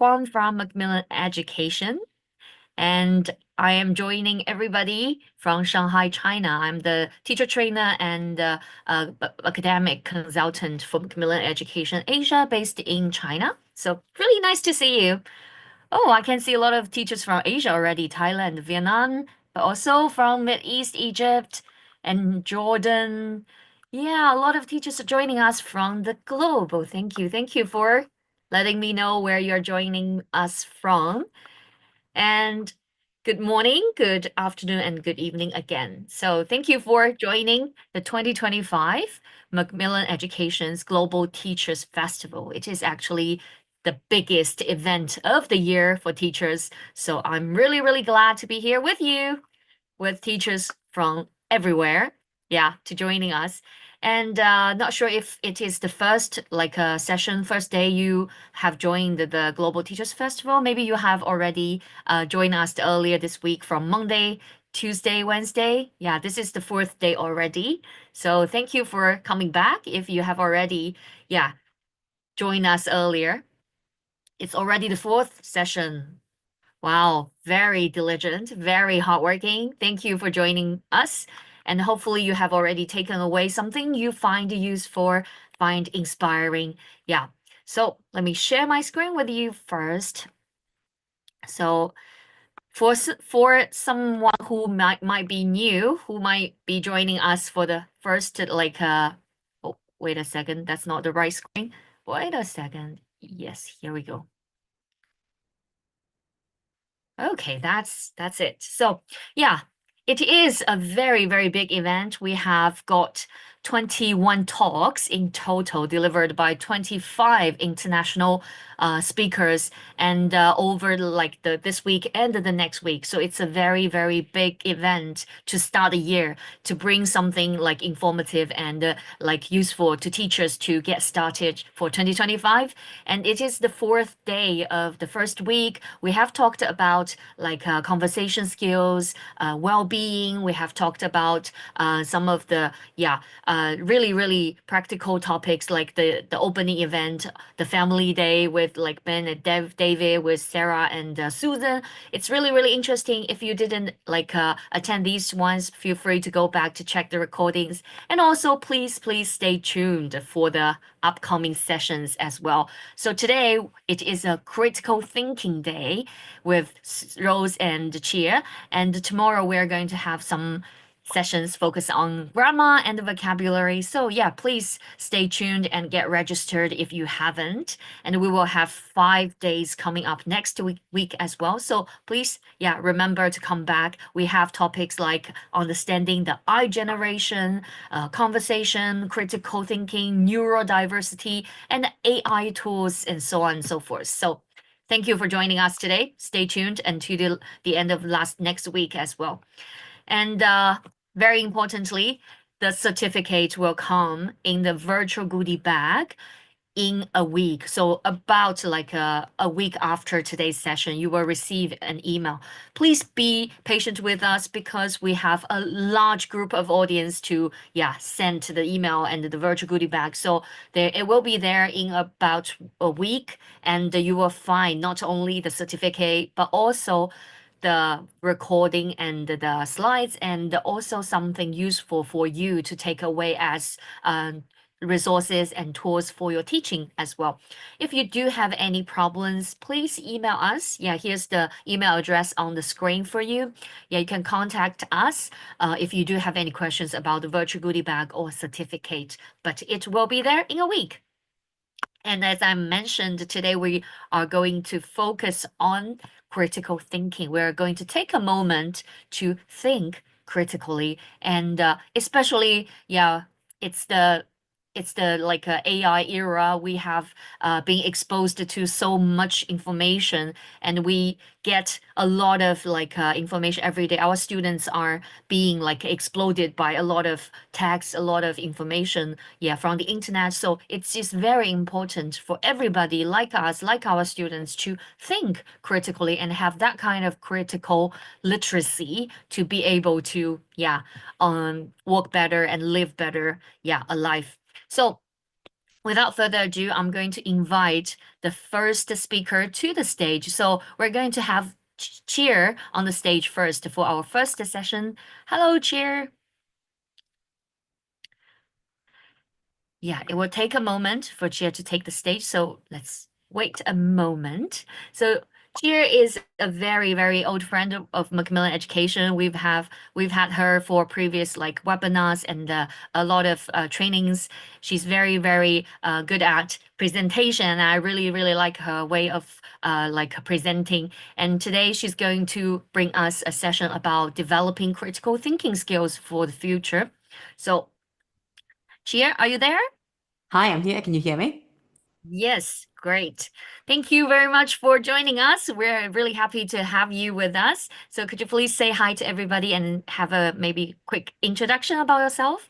Huang from Macmillan Education, and I am joining everybody from Shanghai, China. I'm the teacher trainer and academic consultant for Macmillan Education Asia, based in China. So really nice to see you. Oh, I can see a lot of teachers from Asia already, Thailand, Vietnam, but also from Mid East, Egypt, and Jordan. Yeah, a lot of teachers are joining us from the globe. Oh, thank you. Thank you for letting me know where you're joining us from. And good morning, good afternoon, and good evening again. So thank you for joining the 2025 Macmillan Education's Global Teachers Festival. It is actually the biggest event of the year for teachers. So I'm really, really glad to be here with you, with teachers from everywhere, yeah, to joining us. And not sure if it is the first session, first day you have joined the Global Teachers Festival. Maybe you have already joined us earlier this week from Monday, Tuesday, Wednesday. Yeah, this is the fourth day already. So thank you for coming back. If you have already, yeah, joined us earlier, it's already the fourth session. Wow, very diligent, very hardworking. Thank you for joining us. And hopefully you have already taken away something you find useful, find inspiring. Yeah. So let me share my screen with you first. So for someone who might be new, who might be joining us for the first oh, wait a second, that's not the right screen. Wait a second. Yes, here we go. Okay, that's it. So yeah, it is a very, very big event. We have got 21 talks in total delivered by 25 international speakers and over this week and the next week. So it's a very, very big event to start the year, to bring something like informative and useful to teachers to get started for 2025. And it is the fourth day of the first week. We have talked about conversation skills, well-being. We have talked about some of the really, really practical topics like the opening event, the family day with like Ben and David, with Sarah and Susan. It's really, really interesting. If you didn't attend these ones, feel free to go back to check the recordings. And also, please, please stay tuned for the upcoming sessions as well. So today it is a critical thinking day with Rose and Chia, and tomorrow we're going to have some sessions focused on grammar and vocabulary. So yeah, please stay tuned and get registered if you haven't. And we will have 5 days coming up next week as well. So please, yeah, remember to come back. We have topics like understanding the I generation, conversation, critical thinking, neurodiversity, and AI tools, and so on and so forth. So thank you for joining us today. Stay tuned until the end of next week as well. And very importantly, the certificate will come in the virtual goodie bag in a week. So about a week after today's session, you will receive an email. Please be patient with us because we have a large group of audience to send to the email and the virtual goodie bag. So it will be there in about a week, and you will find not only the certificate but also the recording and the slides, and also something useful for you to take away as resources and tools for your teaching as well. If you do have any problems, please email us. Yeah, here's the email address on the screen for you. Yeah, you can contact us if you do have any questions about the virtual goodie bag or certificate, but it will be there in a week. And as I mentioned, today we are going to focus on critical thinking. We're going to take a moment to think critically, and especially, yeah, it's the AI era. We have been exposed to so much information, and we get a lot of information every day. Our students are being exploded by a lot of text, a lot of information, yeah, from the internet. So it's just very important for everybody like us, like our students, to think critically and have that kind of critical literacy to be able to, work better and live better, a life. So without further ado, I'm going to invite the first speaker to the stage. So we're going to have Cheer on the stage first for our first session. Hello, Cheer. Yeah, it will take a moment for Chia to take the stage, so let's wait a moment. So Chia is a very, very old friend of Macmillan Education. We've had her for previous like webinars and a lot of trainings. She's very, very good at presentation. And I really, really like her way of like presenting. And today she's going to bring us a session about developing critical thinking skills for the future. So Chia, are you there? Hi, I'm here. Can you hear me? Yes, great. Thank you very much for joining us. We're really happy to have you with us. So could you please say hi to everybody and have a maybe quick introduction about yourself?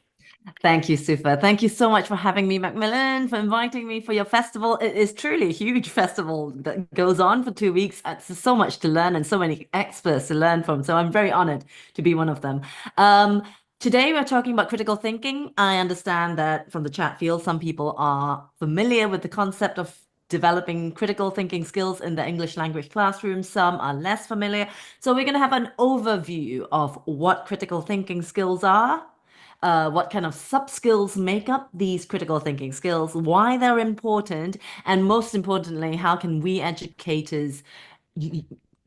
Thank you, Super. Thank you so much for having me, Macmillan, for inviting me for your festival. It is truly a huge festival that goes on for 2 weeks. It's so much to learn and so many experts to learn from. So I'm very honored to be one of them. Um, Today we're talking about critical thinking. I understand that from the chat field, some people are familiar with the concept of developing critical thinking skills in the English language classroom. Some are less familiar. So we're going to have an overview of what critical thinking skills are, what kind of sub skills make up these critical thinking skills, why they're important, and most importantly, how can we educators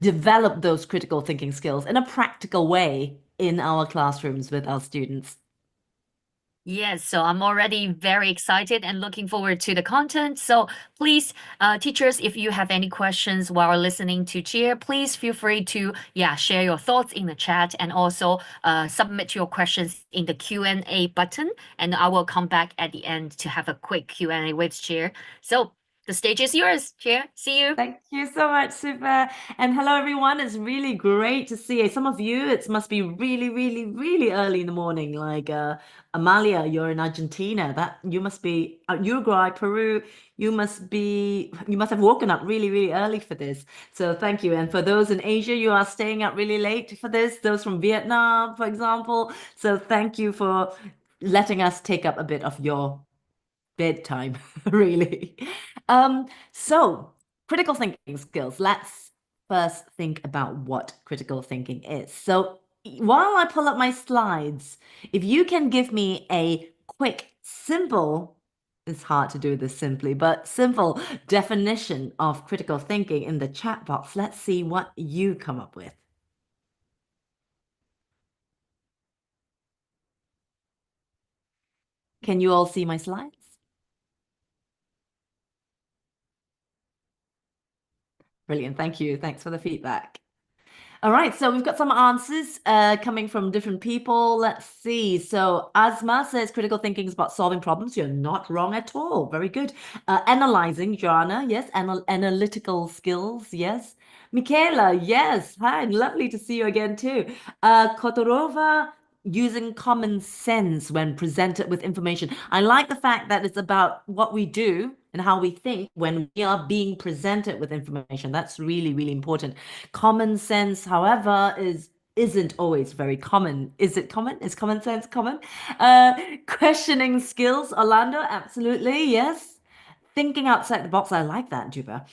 develop those critical thinking skills in a practical way in our classrooms with our students. Yes, so I'm already very excited and looking forward to the content. So please, teachers, if you have any questions while listening to Cheer, please feel free to share your thoughts in the chat and also submit your questions in the Q&A button, and I will come back at the end to have a quick Q&A with Cheer. So the stage is yours, Cheer. See you. Thank you so much, Super. And hello, everyone. It's really great to see some of you. It must be really, really, really early in the morning. Like Amalia, you're in Argentina. That you must be Uruguay, Peru. You must have woken up really, really early for this. So thank you. And for those in Asia, you are staying up really late for this. Those from Vietnam, for example. So thank you for letting us take up a bit of your bedtime, really. So critical thinking skills. Let's first think about what critical thinking is. So while I pull up my slides, if you can give me a quick, simple, it's hard to do this simply, but simple definition of critical thinking in the chat box, let's see what you come up with. Can you all see my slides? Brilliant. Thank you. Thanks for the feedback. All right, so we've got some answers coming from different people. Let's see. So Asma says critical thinking is about solving problems. You're not wrong at all. Very good. Analyzing, Joanna, yes. Analytical skills, yes. Michaela, yes. Hi, lovely to see you again too. Kotorova, using common sense when presented with information. I like the fact that it's about what we do and how we think when we are being presented with information. That's really, really important. Common sense, however, isn't always very common. Is it common? Is common sense common? Questioning skills, Orlando, absolutely, yes. Thinking outside the box, I like that, Juba.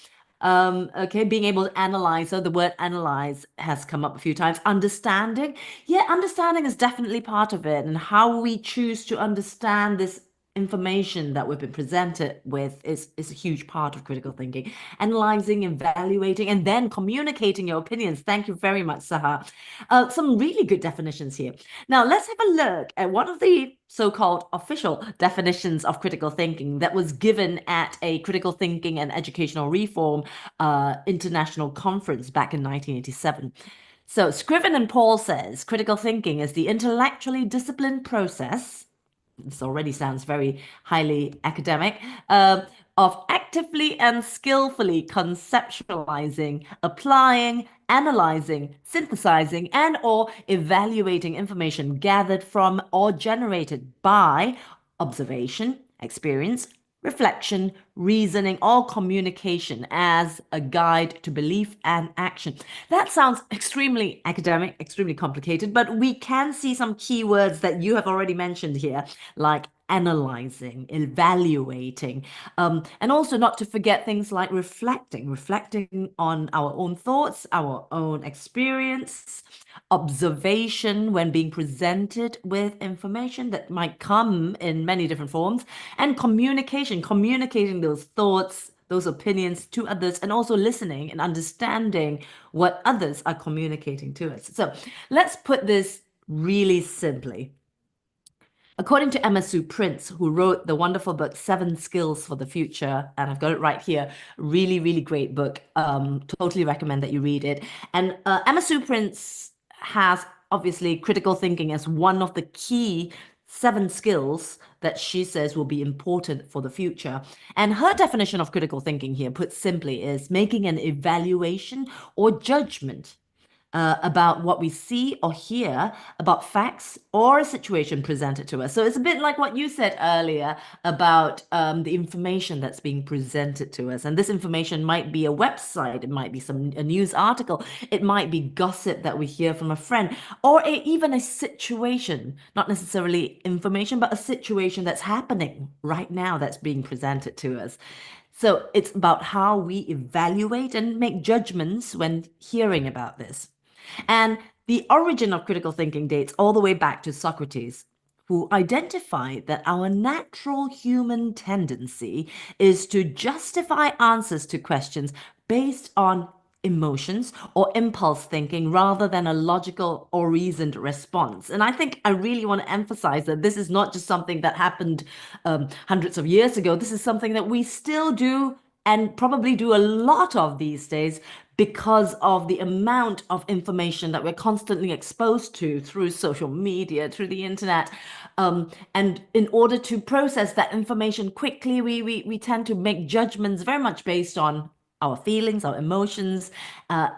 Okay, being able to analyze. So the word analyze has come up a few times. Understanding. Yeah, understanding is definitely part of it. And how we choose to understand this information that we've been presented with is a huge part of critical thinking. Analyzing, evaluating, and then communicating your opinions. Thank you very much, Saha. Some really good definitions here. Now, let's have a look at one of the so-called official definitions of critical thinking that was given at a critical thinking and educational reform international conference back in 1987. So Scriven and Paul says critical thinking is the intellectually disciplined process, this already sounds very highly academic, of actively and skillfully conceptualizing, applying, analyzing, synthesizing, and or evaluating information gathered from or generated by observation, experience, reflection, reasoning, or communication as a guide to belief and action. That sounds extremely academic, extremely complicated, but we can see some keywords that you have already mentioned here, like analyzing, evaluating, and also not to forget things like reflecting on our own thoughts, our own experience, observation when being presented with information that might come in many different forms, and communicating those thoughts, those opinions to others, and also listening and understanding what others are communicating to us. So let's put this really simply. According to Emma Sue Prince, who wrote the wonderful book Seven Skills for the Future, and I've got it right here, really, really great book. Totally recommend that you read it. And Emma Sue Prince has obviously critical thinking as one of the key seven skills that she says will be important for the future. And her definition of critical thinking here, put simply, is making an evaluation or judgment about what we see or hear about facts or a situation presented to us. So it's a bit like what you said earlier about the information that's being presented to us. And this information might be a website, it might be a news article, it might be gossip that we hear from a friend, or even a situation, not necessarily information, but a situation that's happening right now that's being presented to us. So it's about how we evaluate and make judgments when hearing about this. And the origin of critical thinking dates all the way back to Socrates, who identified that our natural human tendency is to justify answers to questions based on emotions or impulse thinking rather than a logical or reasoned response. And I think I really want to emphasize that this is not just something that happened hundreds of years ago. This is something that we still do and probably do a lot of these days because of the amount of information that we're constantly exposed to through social media, through the internet. And in order to process that information quickly, we tend to make judgments very much based on our feelings, our emotions,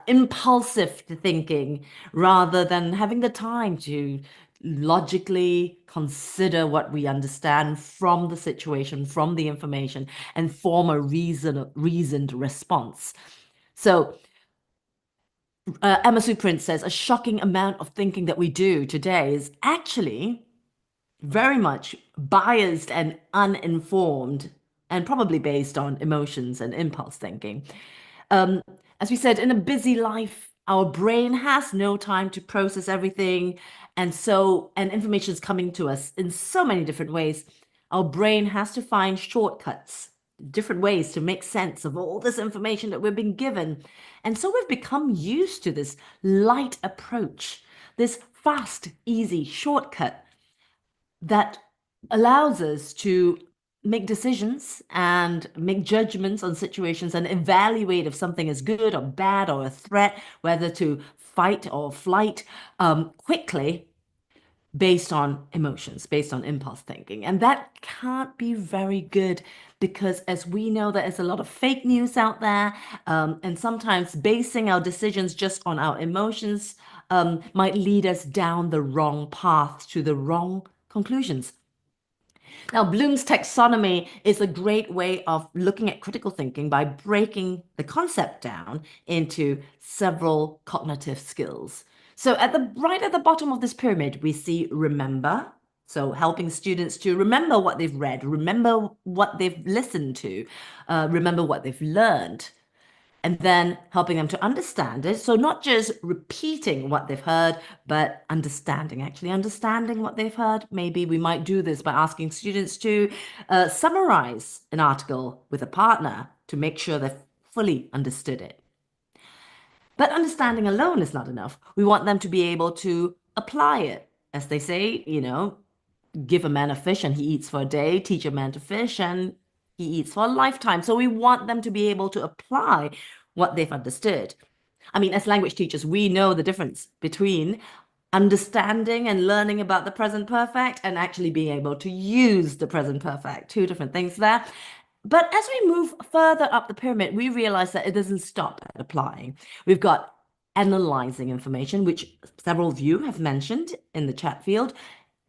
impulsive thinking, rather than having the time to logically consider what we understand from the situation, from the information, and form a reasoned response. So Emma Sue Prince says a shocking amount of thinking that we do today is actually very much biased and uninformed and probably based on emotions and impulse thinking. Um, as we said, in a busy life, our brain has no time to process everything. And information is coming to us in so many different ways. Our brain has to find shortcuts, different ways to make sense of all this information that we've been given. And so we've become used to this light approach, this fast, easy shortcut that allows us to make decisions and make judgments on situations and evaluate if something is good or bad or a threat, whether to fight or flight quickly based on emotions, based on impulse thinking. And that can't be very good because, as we know, there is a lot of fake news out there. And sometimes basing our decisions just on our emotions might lead us down the wrong path to the wrong conclusions. Now, Bloom's taxonomy is a great way of looking at critical thinking by breaking the concept down into several cognitive skills. So right at the bottom of this pyramid, we see remember. So helping students to remember what they've read, remember what they've listened to, remember what they've learned, and then helping them to understand it. So not just repeating what they've heard, but actually understanding what they've heard. Maybe we might do this by asking students to summarize an article with a partner to make sure they've fully understood it. But understanding alone is not enough. We want them to be able to apply it. As they say, give a man a fish and he eats for a day, teach a man to fish and he eats for a lifetime. So we want them to be able to apply what they've understood. I mean, as language teachers, we know the difference between understanding and learning about the present perfect and actually being able to use the present perfect. Two different things there. But as we move further up the pyramid, we realize that it doesn't stop at applying. We've got analyzing information, which several of you have mentioned in the chat field,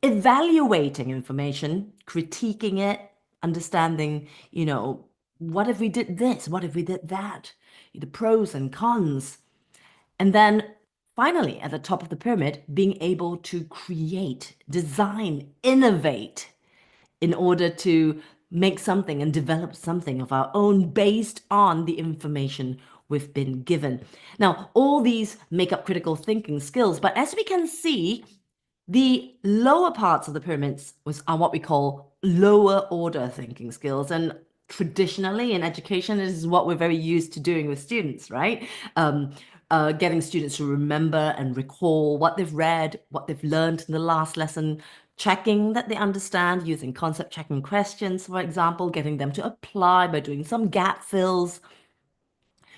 evaluating information, critiquing it, understanding, what if we did this? What if we did that? The pros and cons. And then finally, at the top of the pyramid, being able to create, design, innovate in order to make something and develop something of our own based on the information we've been given. Now, all these make up critical thinking skills, but as we can see, the lower parts of the pyramids are what we call lower order thinking skills. And traditionally in education, this is what we're very used to doing with students, right? Getting students to remember and recall what they've read, what they've learned in the last lesson, checking that they understand using concept checking questions, for example, getting them to apply by doing some gap fills.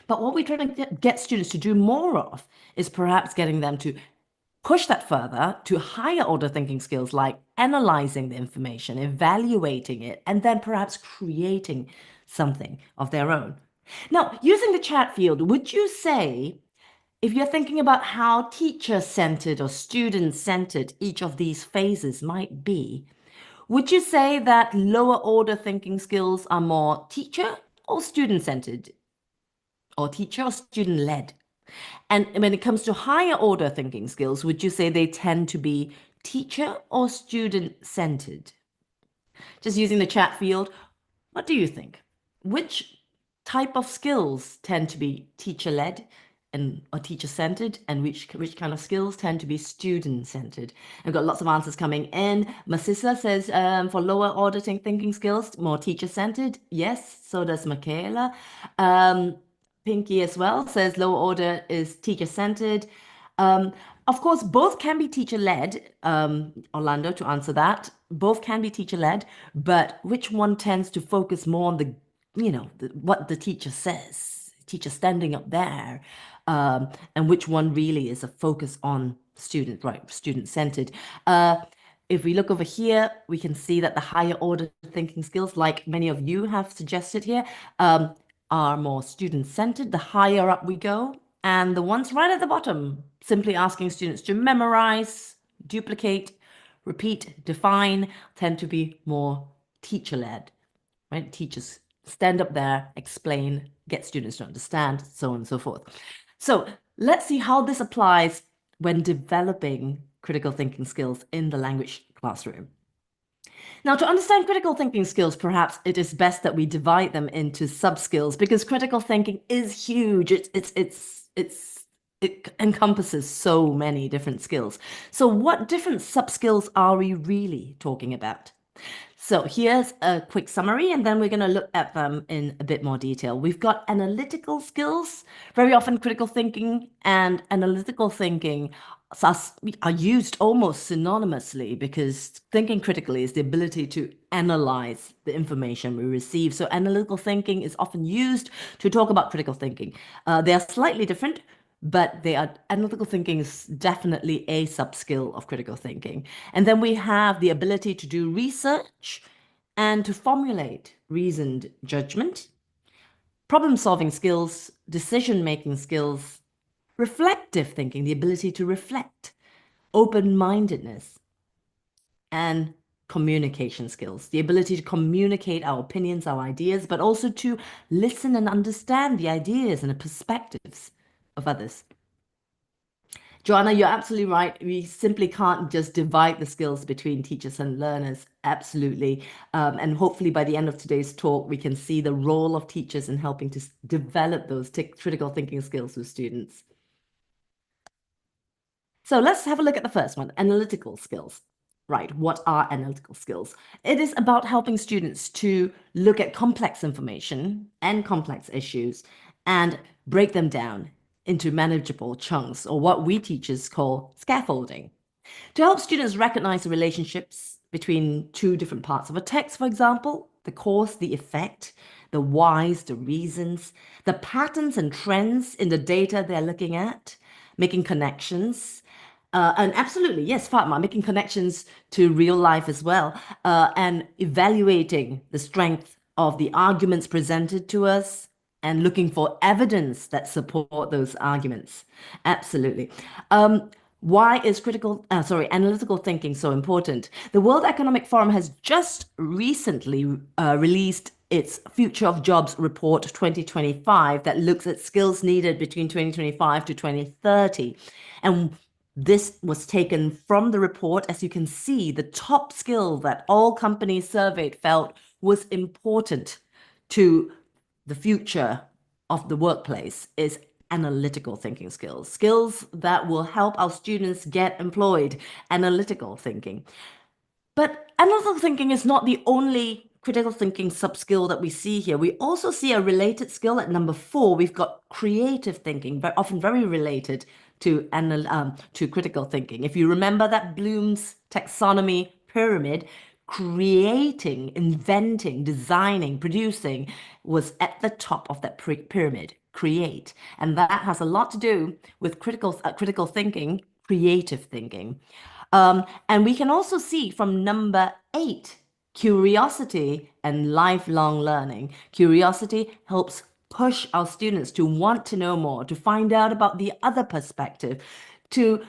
But what we're trying to get students to do more of is perhaps getting them to push that further to higher order thinking skills like analyzing the information, evaluating it, and then perhaps creating something of their own. Now, using the chat field, would you say, if you're thinking about how teacher-centered or student-centered each of these phases might be, would you say that lower order thinking skills are more teacher or student-centered, or teacher or student-led? And when it comes to higher order thinking skills, would you say they tend to be teacher or student centered? Just using the chat field, what do you think? Which type of skills tend to be teacher led and or teacher centered, and which kind of skills tend to be student centered? I've got lots of answers coming in. Masissa says for lower order thinking skills, more teacher centered. Yes, so does Michaela. Pinky as well says lower order is teacher-centered. Of course, both can be teacher-led, Orlando, to answer that. Both can be teacher-led, but which one tends to focus more on what the teacher says, teacher standing up there, and which one really is a focus on student, right, student-centered. If we look over here, we can see that the higher order thinking skills, like many of you have suggested here, are more student-centered the higher up we go. And the ones right at the bottom, simply asking students to memorize, duplicate, repeat, define, tend to be more teacher-led, right? Teachers stand up there, explain, get students to understand, so on and so forth. So let's see how this applies when developing critical thinking skills in the language classroom. Now, to understand critical thinking skills, perhaps it is best that we divide them into sub-skills because critical thinking is huge. It encompasses so many different skills. So what different sub-skills are we really talking about? So here's a quick summary, and then we're going to look at them in a bit more detail. We've got analytical skills. Very often critical thinking and analytical thinking are used almost synonymously because thinking critically is the ability to analyze the information we receive. So analytical thinking is often used to talk about critical thinking. They are slightly different, but analytical thinking is definitely a sub-skill of critical thinking. And then we have the ability to do research and to formulate reasoned judgment, problem-solving skills, decision-making skills, reflective thinking, the ability to reflect, open-mindedness, and communication skills, the ability to communicate our opinions, our ideas, but also to listen and understand the ideas and the perspectives of others. Joanna, you're absolutely right. We simply can't just divide the skills between teachers and learners. Absolutely. And hopefully by the end of today's talk, we can see the role of teachers in helping to develop those critical thinking skills with students. So let's have a look at the first one, analytical skills. Right, what are analytical skills? It is about helping students to look at complex information and complex issues and break them down into manageable chunks, or what we teachers call scaffolding. To help students recognize the relationships between two different parts of a text, for example, the cause, the effect, the whys, the reasons, the patterns and trends in the data they're looking at, making connections, and absolutely, yes, Fatma, making connections to real life as well, and evaluating the strength of the arguments presented to us and looking for evidence that support those arguments. Absolutely. Why is analytical thinking so important? The World Economic Forum has just recently released its Future of Jobs Report 2025 that looks at skills needed between 2025 to 2030. And This was taken from the report. As you can see, the top skill that all companies surveyed felt was important to the future of the workplace is analytical thinking skills, skills that will help our students get employed, analytical thinking. But analytical thinking is not the only critical thinking sub-skill that we see here. We also see a related skill at number 4. We've got creative thinking, but often very related to critical thinking. If you remember that Bloom's taxonomy pyramid, creating, inventing, designing, producing was at the top of that pyramid. Create, and that has a lot to do with critical thinking, creative thinking. And we can also see from number 8, curiosity and lifelong learning. Curiosity helps push our students to want to know more, to find out about the other perspective, to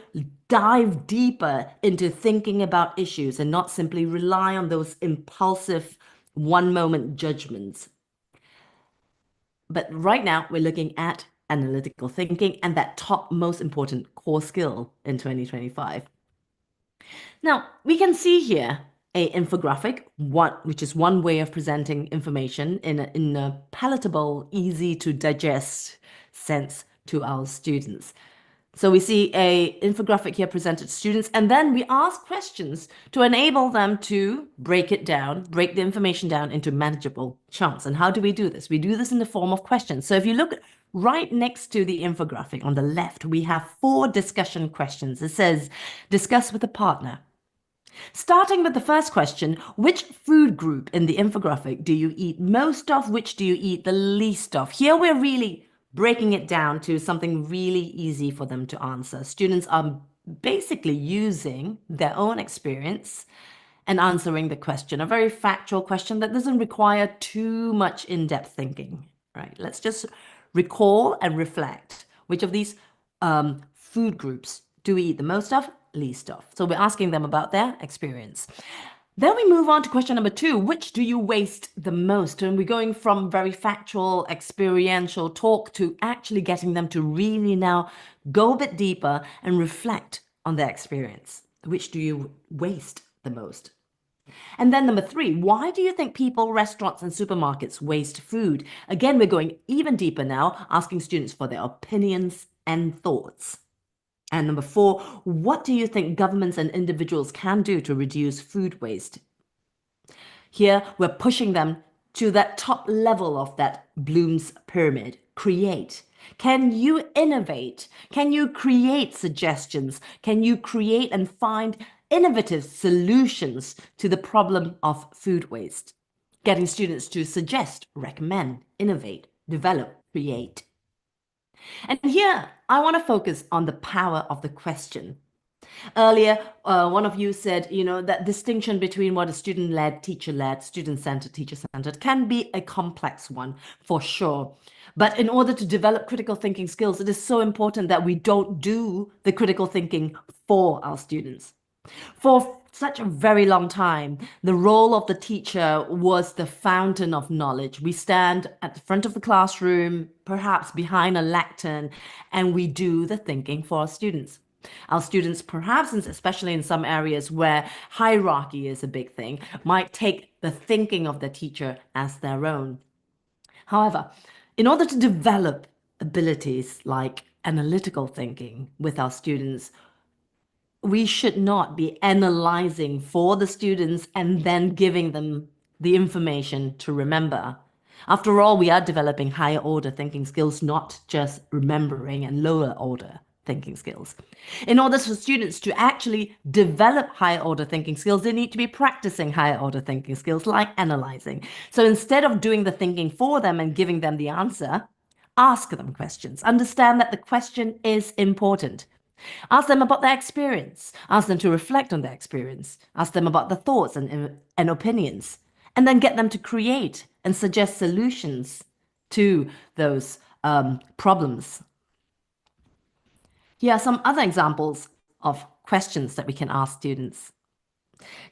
dive deeper into thinking about issues and not simply rely on those impulsive one-moment judgments. But right now, we're looking at analytical thinking and that top most important core skill in 2025. Now, we can see here a infographic, which is one way of presenting information in a palatable, easy to digest sense to our students. So we see a infographic here presented to students, and then we ask questions to enable them to break the information down into manageable chunks. And how do we do this? We do this in the form of questions. So if you look right next to the infographic on the left, we have 4 discussion questions. It says, discuss with a partner. Starting with the first question, which food group in the infographic do you eat most of? Which do you eat the least of? Here we're really breaking it down to something really easy for them to answer. Students are basically using their own experience and answering the question, a very factual question that doesn't require too much in-depth thinking, right? Let's just recall and reflect which of these food groups do we eat the most of, least of. So we're asking them about their experience. Then we move on to question number 2. Which do you waste the most? And we're going from very factual, experiential talk to actually getting them to really now go a bit deeper and reflect on their experience. Which do you waste the most? And then number 3, why do you think people, restaurants, and supermarkets waste food? Again, we're going even deeper now, asking students for their opinions and thoughts. And number 4, what do you think governments and individuals can do to reduce food waste? Here, we're pushing them to that top level of that Bloom's pyramid. Create. Can you innovate? Can you create suggestions? Can you create and find innovative solutions to the problem of food waste? Getting students to suggest, recommend, innovate, develop, create. And here, I want to focus on the power of the question. Earlier, one of you said, that distinction between what is student-led, teacher-led, student-centered, teacher-centered can be a complex one, for sure. But in order to develop critical thinking skills, it is so important that we don't do the critical thinking for our students. For such a very long time, the role of the teacher was the fountain of knowledge. We stand at the front of the classroom, perhaps behind a lectern, and we do the thinking for our students. Our students, perhaps, especially in some areas where hierarchy is a big thing, might take the thinking of the teacher as their own. However, in order to develop abilities like analytical thinking with our students, we should not be analyzing for the students and then giving them the information to remember. After all, we are developing higher order thinking skills, not just remembering and lower order thinking skills. In order for students to actually develop higher order thinking skills, they need to be practicing higher order thinking skills like analyzing. So instead of doing the thinking for them and giving them the answer, ask them questions. Understand that the question is important. Ask them about their experience. Ask them to reflect on their experience. Ask them about the thoughts and opinions. And then get them to create and suggest solutions to those problems. Here are some other examples of questions that we can ask students.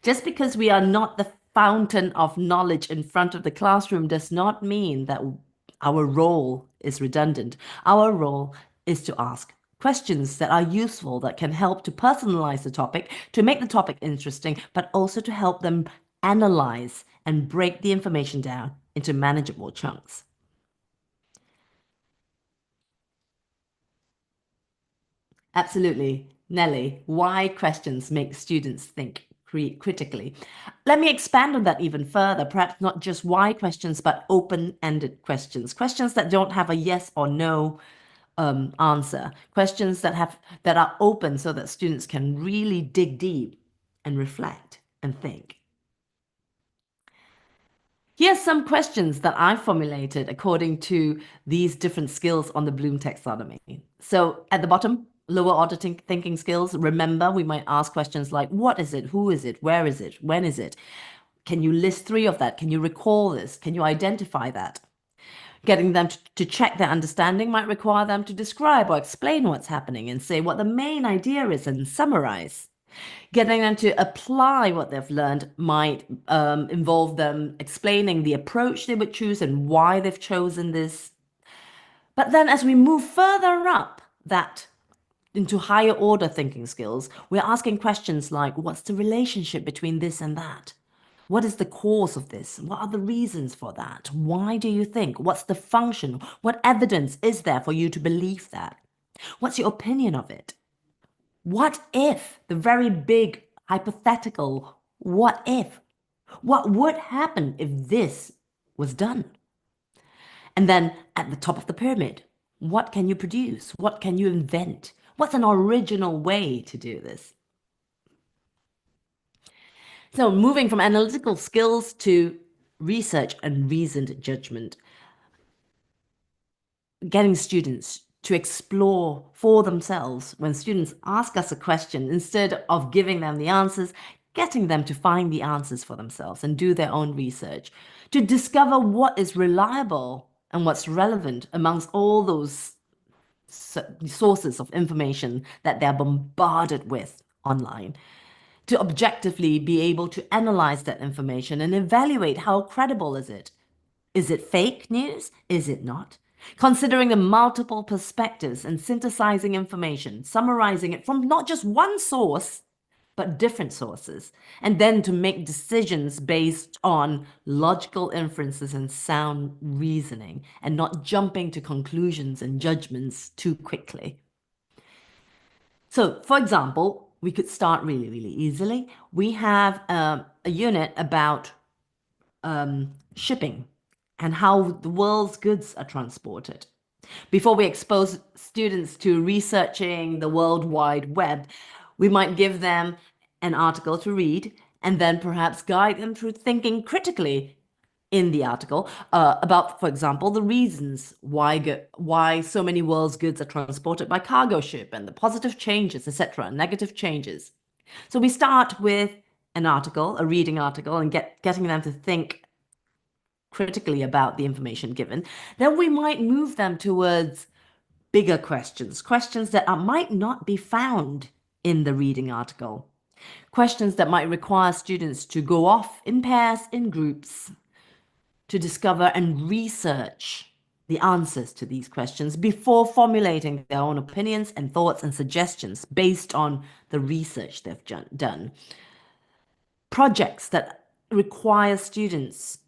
Just because we are not the fountain of knowledge in front of the classroom does not mean that our role is redundant. Our role is to ask questions that are useful, that can help to personalize the topic, to make the topic interesting, but also to help them analyze and break the information down into manageable chunks. Absolutely. Nelly, why questions make students think critically? Let me expand on that even further. Perhaps not just why questions, but open-ended questions. Questions that don't have a yes or no answer. Questions that are open so that students can really dig deep and reflect and think. Here's some questions that I formulated according to these different skills on the Bloom taxonomy. So at the bottom, lower order thinking skills. Remember, we might ask questions like, what is it? Who is it? Where is it? When is it? Can you list three of that? Can you recall this? Can you identify that? Getting them to check their understanding might require them to describe or explain what's happening and say what the main idea is and summarize. Getting them to apply what they've learned might involve them explaining the approach they would choose and why they've chosen this. But then as we move further up that into higher order thinking skills, we're asking questions like, what's the relationship between this and that? What is the cause of this? What are the reasons for that? Why do you think? What's the function? What evidence is there for you to believe that? What's your opinion of it? What if, the very big hypothetical, what if? What would happen if this was done? And then at the top of the pyramid, what can you produce? What can you invent? What's an original way to do this? So moving from analytical skills to research and reasoned judgment, getting students to explore for themselves. When students ask us a question, instead of giving them the answers, getting them to find the answers for themselves and do their own research, to discover what is reliable and what's relevant amongst all those sources of information that they're bombarded with online, to objectively be able to analyze that information and evaluate how credible is it. Is it fake news? Is it not? Considering the multiple perspectives and synthesizing information, summarizing it from not just one source, but different sources, and then to make decisions based on logical inferences and sound reasoning, and not jumping to conclusions and judgments too quickly. So, for example, we could start really, really easily. We have a unit about shipping and how the world's goods are transported. Before we expose students to researching the World Wide Web, we might give them an article to read and then perhaps guide them through thinking critically in the article about, for example, the reasons why so many world's goods are transported by cargo ship and the positive changes, etc., negative changes. So we start with an article, a reading article, and getting them to think critically about the information given. Then we might move them towards bigger questions, questions that might not be found in the reading article, questions that might require students to go off in pairs, in groups, to discover and research the answers to these questions before formulating their own opinions and thoughts and suggestions based on the research they've done. Projects that require students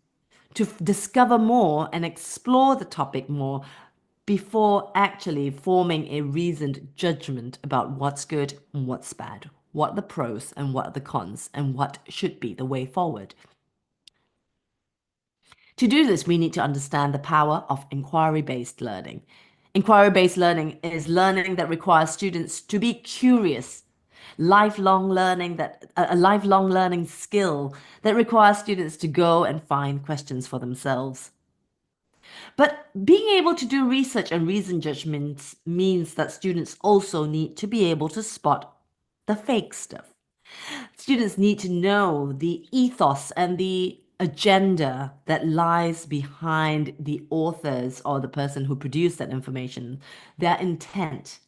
to discover more and explore the topic more before actually forming a reasoned judgment about what's good and what's bad, what are the pros and what are the cons, and what should be the way forward. To do this, we need to understand the power of inquiry-based learning. Inquiry-based learning is learning that requires students to be curious, lifelong learning, that a lifelong learning skill that requires students to go and find questions for themselves. But being able to do research and reason judgments means that students also need to be able to spot the fake stuff. Students need to know the ethos and the agenda that lies behind the authors or the person who produced that information, their intent.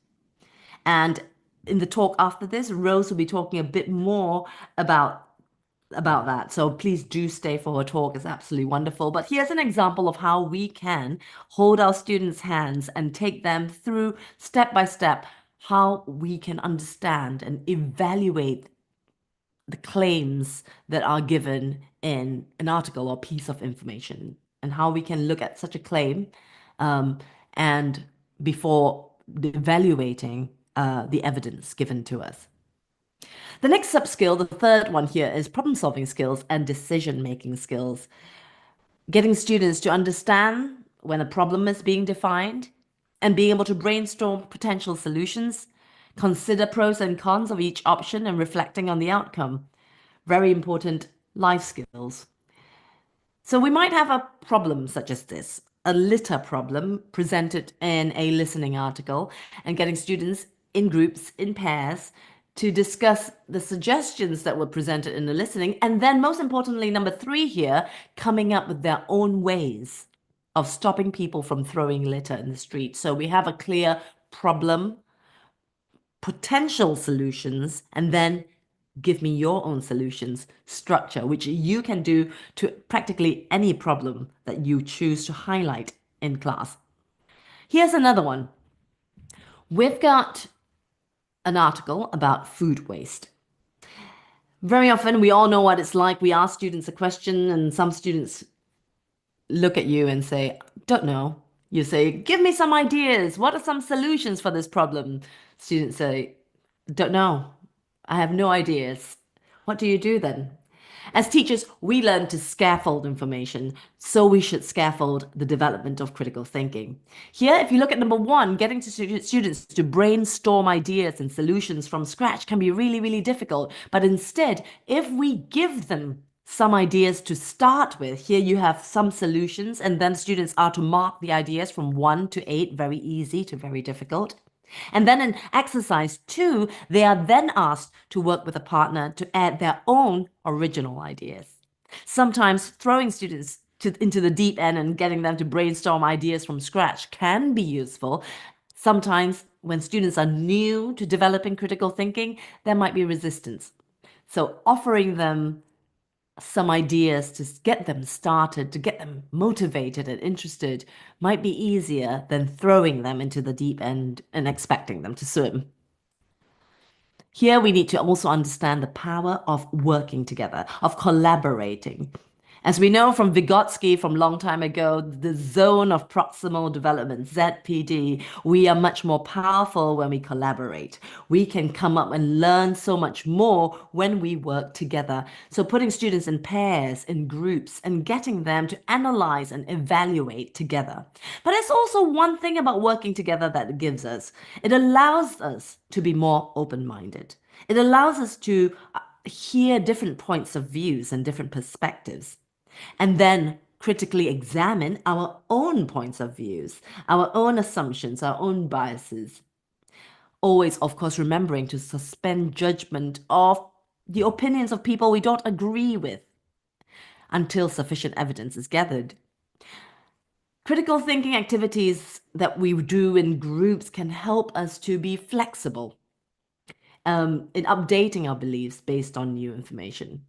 And in the talk after this, Rose will be talking a bit more about that. So please do stay for her talk. It's absolutely wonderful. But here's an example of how we can hold our students' hands and take them through step by step how we can understand and evaluate the claims that are given in an article or piece of information, and how we can look at such a claim and before evaluating the evidence given to us. The next sub-skill, the third one here, is problem-solving skills and decision-making skills. Getting students to understand when a problem is being defined and being able to brainstorm potential solutions, consider pros and cons of each option and reflecting on the outcome. Very important life skills. So we might have a problem such as this, a litter problem presented in a listening article, and getting students in groups, in pairs, to discuss the suggestions that were presented in the listening. And then most importantly, number 3 here, coming up with their own ways of stopping people from throwing litter in the street. So we have a clear problem, potential solutions, and then give me your own solutions structure, which you can do to practically any problem that you choose to highlight in class. Here's another one. We've got an article about food waste. Very often, we all know what it's like. We ask students a question, and some students look at you and say, don't know. You say, give me some ideas. What are some solutions for this problem? Students say, don't know. I have no ideas. What do you do then? As teachers, we learn to scaffold information, so we should scaffold the development of critical thinking. Here, if you look at number 1, getting to students to brainstorm ideas and solutions from scratch can be really, really difficult. But instead, if we give them some ideas to start with, here you have some solutions, and then students are to mark the ideas from 1 to 8, very easy to very difficult. And then in exercise 2, they are then asked to work with a partner to add their own original ideas. Sometimes throwing students into the deep end and getting them to brainstorm ideas from scratch can be useful. Sometimes when students are new to developing critical thinking, there might be resistance. So offering them some ideas to get them started, to get them motivated and interested, might be easier than throwing them into the deep end and expecting them to swim. Here we need to also understand the power of working together, of collaborating. As we know from Vygotsky from long time ago, the zone of proximal development, ZPD, we are much more powerful when we collaborate. We can come up and learn so much more when we work together. So putting students in pairs, in groups, and getting them to analyze and evaluate together. But it's also one thing about working together that it gives us. It allows us to be more open-minded. It allows us to hear different points of views and different perspectives, and then critically examine our own points of views, our own assumptions, our own biases. Always, of course, remembering to suspend judgment of the opinions of people we don't agree with until sufficient evidence is gathered. Critical thinking activities that we do in groups can help us to be flexible in updating our beliefs based on new information,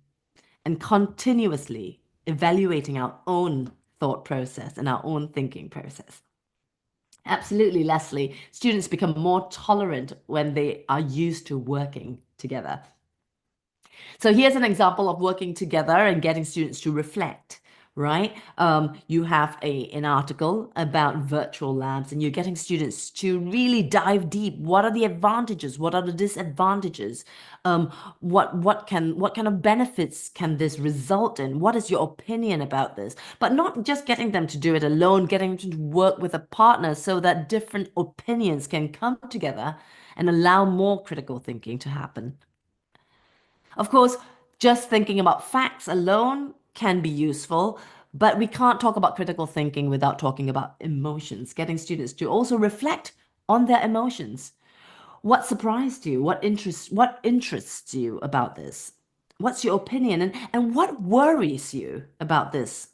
and continuously evaluating our own thought process and our own thinking process. Absolutely, Leslie. Students become more tolerant when they are used to working together. So here's an example of working together and getting students to reflect, right? You have an article about virtual labs, and you're getting students to really dive deep. What are the advantages? What are the disadvantages? What kind of benefits can this result in? What is your opinion about this? But not just getting them to do it alone, getting them to work with a partner so that different opinions can come together and allow more critical thinking to happen. Of course, just thinking about facts alone can be useful, but we can't talk about critical thinking without talking about emotions, getting students to also reflect on their emotions. What surprised you? What interests you about this? What's your opinion? And what worries you about this?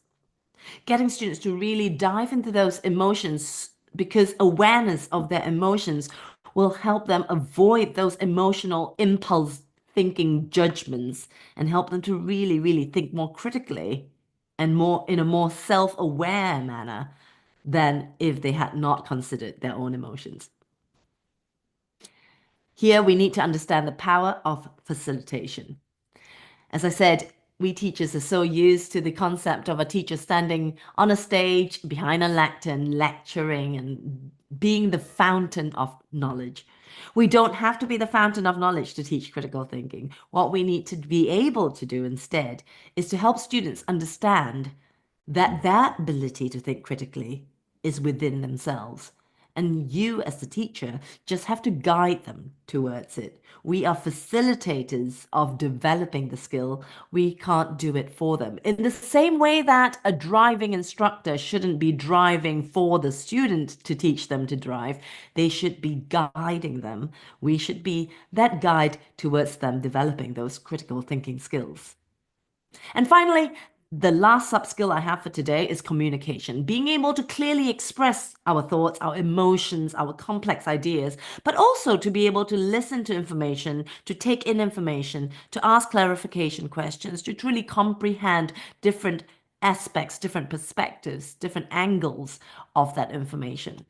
Getting students to really dive into those emotions, because awareness of their emotions will help them avoid those emotional impulse thinking judgments and help them to really, really think more critically and more in a more self-aware manner than if they had not considered their own emotions. Here we need to understand the power of facilitation. As I said, we teachers are so used to the concept of a teacher standing on a stage behind a lectern, lecturing and being the fountain of knowledge. We don't have to be the fountain of knowledge to teach critical thinking. What we need to be able to do instead is to help students understand that their ability to think critically is within themselves. And you, as the teacher, just have to guide them towards it. We are facilitators of developing the skill. We can't do it for them. In the same way that a driving instructor shouldn't be driving for the student to teach them to drive, they should be guiding them. We should be that guide towards them developing those critical thinking skills. And finally, the last sub-skill I have for today is communication. Being able to clearly express our thoughts, our emotions, our complex ideas, but also to be able to listen to information, to take in information, to ask clarification questions, to truly comprehend different aspects, different perspectives, different angles of that information.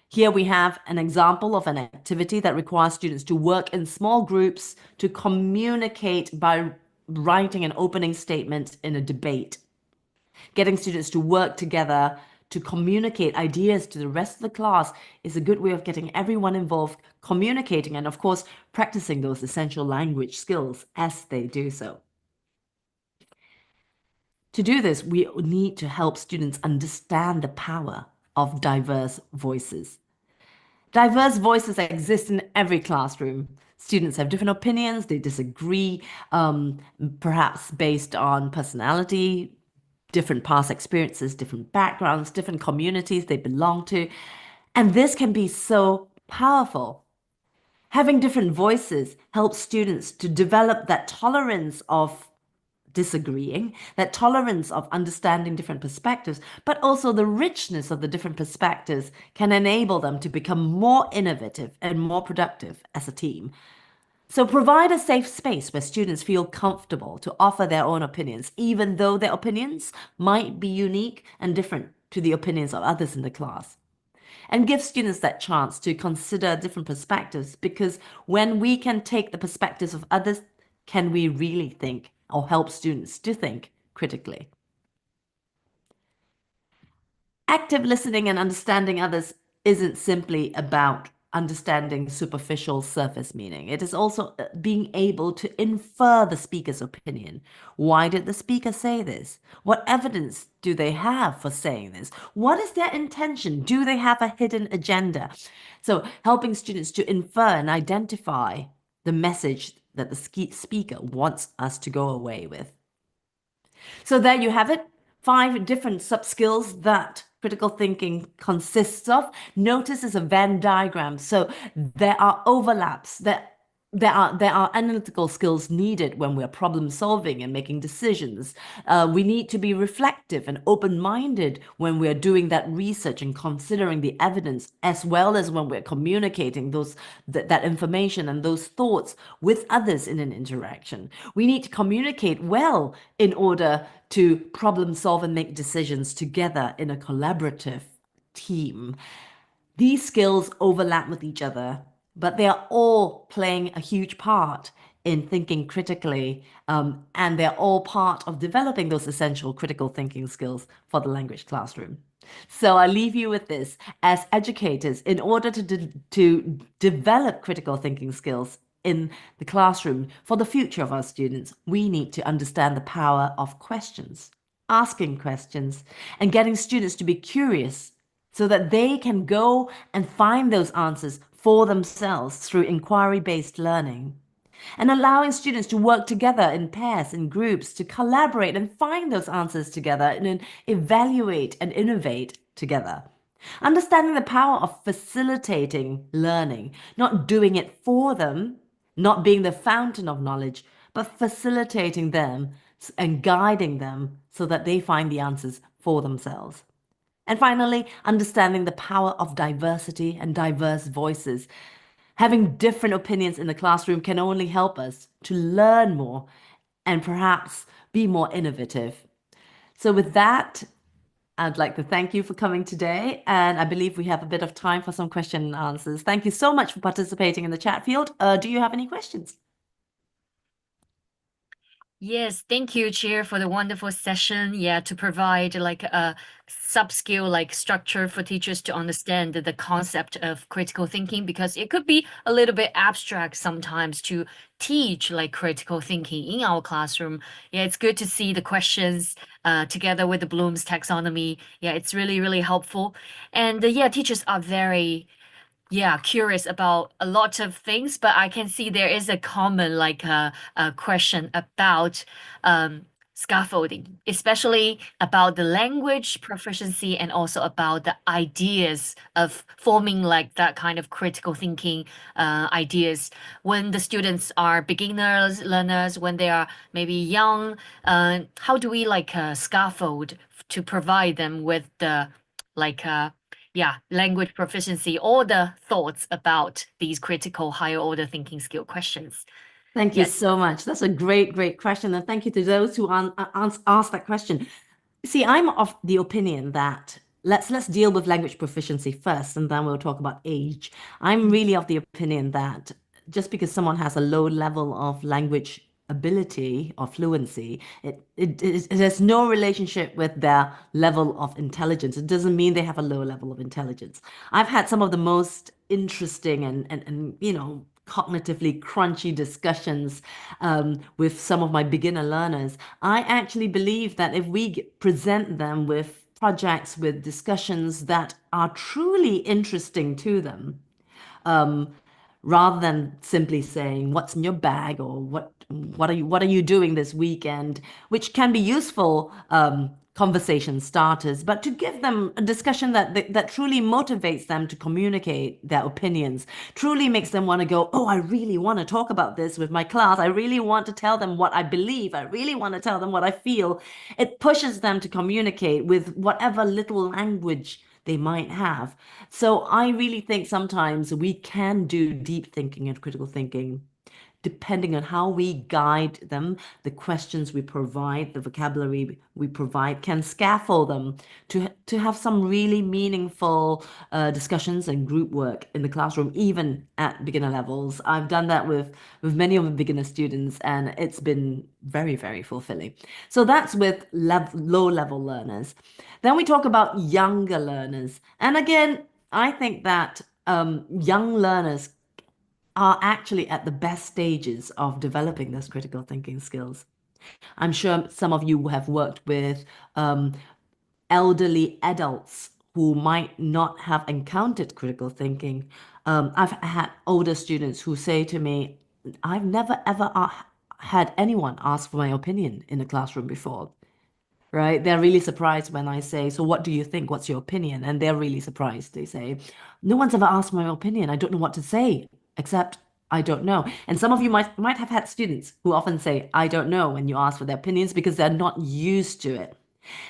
Here we have an example of an activity that requires students to work in small groups to communicate by writing an opening statement in a debate. Getting students to work together to communicate ideas to the rest of the class is a good way of getting everyone involved, communicating, and of course, practicing those essential language skills as they do so. To do this, we need to help students understand the power of diverse voices. Diverse voices exist in every classroom. Students have different opinions, they disagree, perhaps based on personality, different past experiences, different backgrounds, different communities they belong to. And this can be so powerful. Having different voices helps students to develop that tolerance of disagreeing, that tolerance of understanding different perspectives, but also the richness of the different perspectives can enable them to become more innovative and more productive as a team. So provide a safe space where students feel comfortable to offer their own opinions, even though their opinions might be unique and different to the opinions of others in the class. And give students that chance to consider different perspectives, because when we can take the perspectives of others, can we really think or help students to think critically? Active listening and understanding others isn't simply about understanding superficial surface meaning. It is also being able to infer the speaker's opinion. Why did the speaker say this? What evidence do they have for saying this? What is their intention? Do they have a hidden agenda? So helping students to infer and identify the message that the speaker wants us to go away with. So there you have it. 5 different sub-skills that critical thinking consists of. Notice it's a Venn diagram. So there are overlaps. There are analytical skills needed when we're problem solving and making decisions. We need to be reflective and open-minded when we're doing that research and considering the evidence, as well as when we're communicating that information and those thoughts with others in an interaction. We need to communicate well in order to problem solve and make decisions together in a collaborative team. These skills overlap with each other, but they are all playing a huge part in thinking critically, and they're all part of developing those essential critical thinking skills for the language classroom. So I leave you with this. As educators, in order to develop critical thinking skills in the classroom for the future of our students, we need to understand the power of questions, asking questions, and getting students to be curious so that they can go and find those answers for themselves through inquiry-based learning. And allowing students to work together in pairs, in groups, to collaborate and find those answers together and then evaluate and innovate together. Understanding the power of facilitating learning, not doing it for them, not being the fountain of knowledge, but facilitating them and guiding them so that they find the answers for themselves. And finally, understanding the power of diversity and diverse voices. Having different opinions in the classroom can only help us to learn more and perhaps be more innovative. So with that, I'd like to thank you for coming today, and I believe we have a bit of time for some question and answers. Thank you so much for participating in the chat field. Do you have any questions? Yes, thank you, Chair, for the wonderful session. Yeah, to provide like a sub-skill like structure for teachers to understand the concept of critical thinking, because it could be a little bit abstract sometimes to teach like critical thinking in our classroom. Yeah, it's good to see the questions together with the Bloom's taxonomy. Yeah, it's really, really helpful. And yeah, teachers are very curious about a lot of things, but I can see there is a common like a question about scaffolding, especially about the language proficiency and also about the ideas of forming like that kind of critical thinking ideas when the students are beginners, learners, when they are maybe young. How do we like scaffold to provide them with the like language proficiency or the thoughts about these critical higher order thinking skill questions? Thank you Yes. so much. That's a great, great question. And thank you to those who asked that question. See, I'm of the opinion that let's deal with language proficiency first, and then we'll talk about age. I'm Mm. really of the opinion that just because someone has a low level of language ability or fluency, it has no relationship with their level of intelligence. It doesn't mean they have a low level of intelligence. I've had some of the most interesting and cognitively crunchy discussions with some of my beginner learners. I actually believe that if we present them with projects, with discussions that are truly interesting to them, um, rather than simply saying what's in your bag or what are you doing this weekend, which can be useful conversation starters, but to give them a discussion that truly motivates them to communicate their opinions, truly makes them want to go, oh, I really want to talk about this with my class. I really want to tell them what I believe. I really want to tell them what I feel. It pushes them to communicate with whatever little language they might have. So I really think sometimes we can do deep thinking and critical thinking depending on how we guide them, the questions we provide, the vocabulary we provide, can scaffold them to have some really meaningful discussions and group work in the classroom, even at beginner levels. I've done that with many of the beginner students, and it's been very, very fulfilling. So that's with low level learners. Then we talk about younger learners. And again, I think that young learners are actually at the best stages of developing those critical thinking skills. I'm sure some of you have worked with um, elderly adults who might not have encountered critical thinking. I've had older students who say to me, I've never ever had anyone ask for my opinion in a classroom before. Right? They're really surprised when I say, so what do you think? What's your opinion? And they're really surprised. They say, no one's ever asked my opinion. I don't know what to say, except I don't know. And some of you might have had students who often say, I don't know when you ask for their opinions because they're not used to it.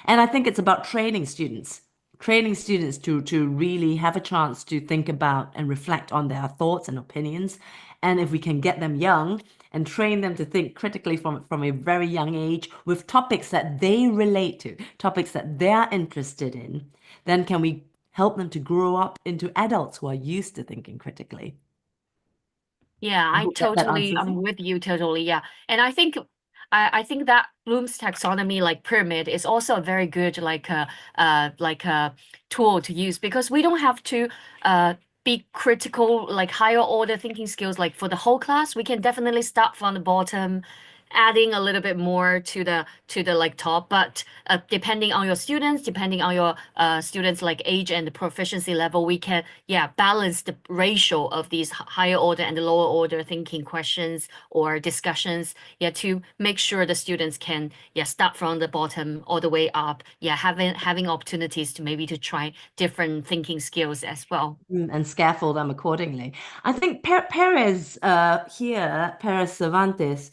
And I think it's about training students to really have a chance to think about and reflect on their thoughts and opinions. And if we can get them young and train them to think critically from a very young age with topics that they relate to, topics that they're interested in, then can we help them to grow up into adults who are used to thinking critically? Yeah, I hope that answers I'm it. with you totally. Yeah. And I think that Bloom's taxonomy like pyramid is also a very good like a tool to use, because we don't have to be critical like higher order thinking skills like for the whole class. We can definitely start from the bottom, adding a little bit more to the like top, but depending on your students, depending on your students like age and the proficiency level, we can balance the ratio of these higher order and the lower order thinking questions or discussions, to make sure the students can start from the bottom all the way up, having opportunities to maybe to try different thinking skills as well. And scaffold them accordingly. I think Perez Perez Cervantes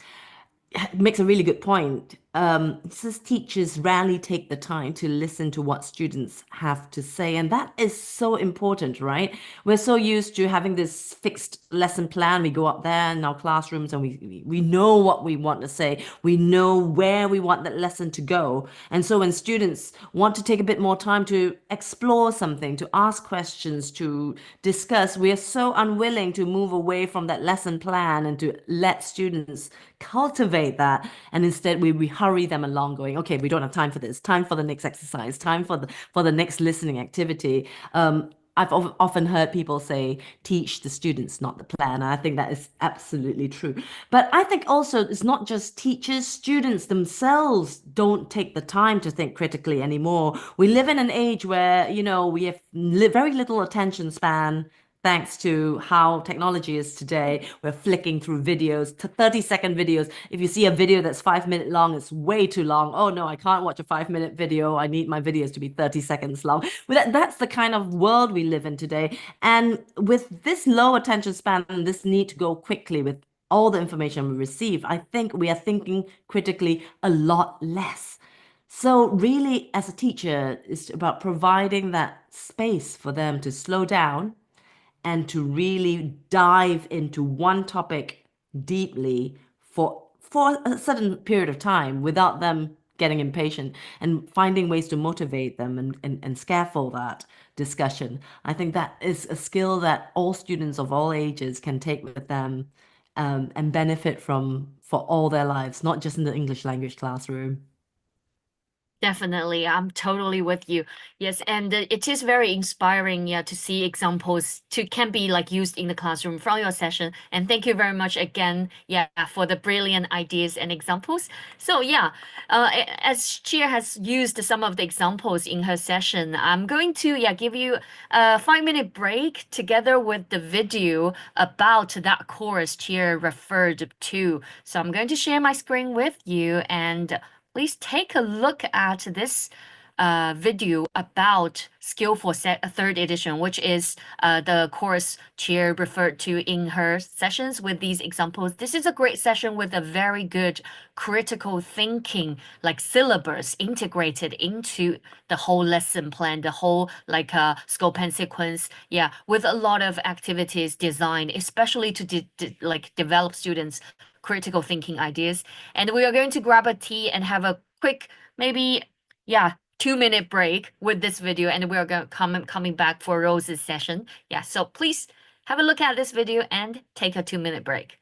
makes a really good point. It says teachers rarely take the time to listen to what students have to say, and that is so important, right? We're so used to having this fixed lesson plan. We go up there in our classrooms and we know what we want to say. We know where we want that lesson to go. And so when students want to take a bit more time to explore something, to ask questions, to discuss, we are so unwilling to move away from that lesson plan and to let students cultivate that. And instead we hurry them along going, okay, we don't have time for this, time for the next exercise, time for the next listening activity. I've often heard people say, teach the students, not the plan. I think that is absolutely true. But I think also it's not just teachers, students themselves don't take the time to think critically anymore. We live in an age where, we have very little attention span. Thanks to how technology is today, we're flicking through videos, 30-second videos. If you see a video that's 5 minutes long, it's way too long. Oh no, I can't watch a 5-minute video. I need my videos to be 30 seconds long. But that's the kind of world we live in today. And with this low attention span and this need to go quickly with all the information we receive, I think we are thinking critically a lot less. So really, as a teacher, it's about providing that space for them to slow down and to really dive into one topic deeply for a certain period of time without them getting impatient and finding ways to motivate them and scaffold that discussion. I think that is a skill that all students of all ages can take with them and benefit from for all their lives, not just in the English language classroom. Definitely, I'm totally with you. Yes, and it is very inspiring, yeah, to see examples to can be like used in the classroom from your session. And thank you very much again, yeah, for the brilliant ideas and examples. So yeah, as Chia has used some of the examples in her session, I'm going to give you a 5-minute break together with the video about that course Chia referred to. So I'm going to share my screen with you and please take a look at this video about Skillful third edition, which is the course Cheer referred to in her sessions with these examples. This is a great session with a very good critical thinking, like syllabus integrated into the whole lesson plan, the whole like scope and sequence. Yeah, with a lot of activities designed, especially to like develop students' critical thinking ideas. And we are going to grab a tea and have a quick, maybe, yeah, 2-minute break with this video, and we are going coming back for Rose's session. Yeah, so please have a look at this video and take a 2-minute break.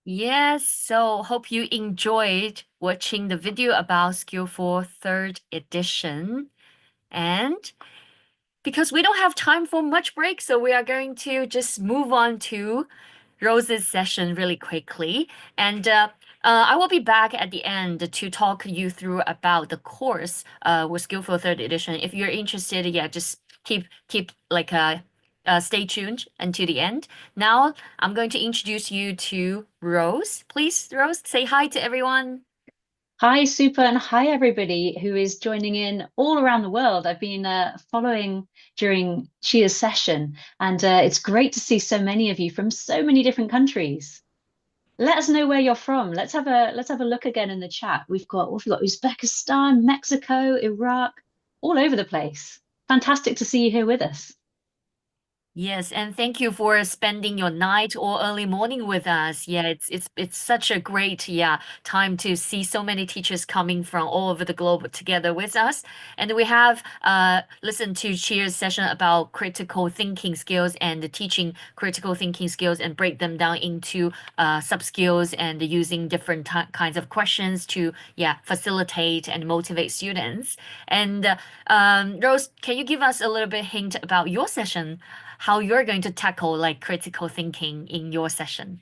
Yes, so hope you enjoyed watching the video about Skillful third edition. And because we don't have time for much break, so we are going to just move on to Rose's session really quickly. And I will be back at the end to talk you through about the course with Skillful third edition. If you're interested, yeah, just keep like stay tuned until the end. Now I'm going to introduce you to Rose. Please, Rose, say hi to everyone. Hi, Super, and hi, everybody who is joining in all around the world. I've been following during Chia's session, and it's great to see so many of you from so many different countries. Let us know where you're from. Let's have a look again in the chat. We've got Uzbekistan, Mexico, Iraq, all over the place. Fantastic to see you here with us. Yes, and thank you for spending your night or early morning with us. Yeah, it's such a great time to see so many teachers coming from all over the globe together with us. And we have listened to Chia's session about critical thinking skills and teaching critical thinking skills and break them down into sub skills and using different kinds of questions to facilitate and motivate students. And Rose, can you give us a little bit hint about your session? How you're going to tackle like critical thinking in your session.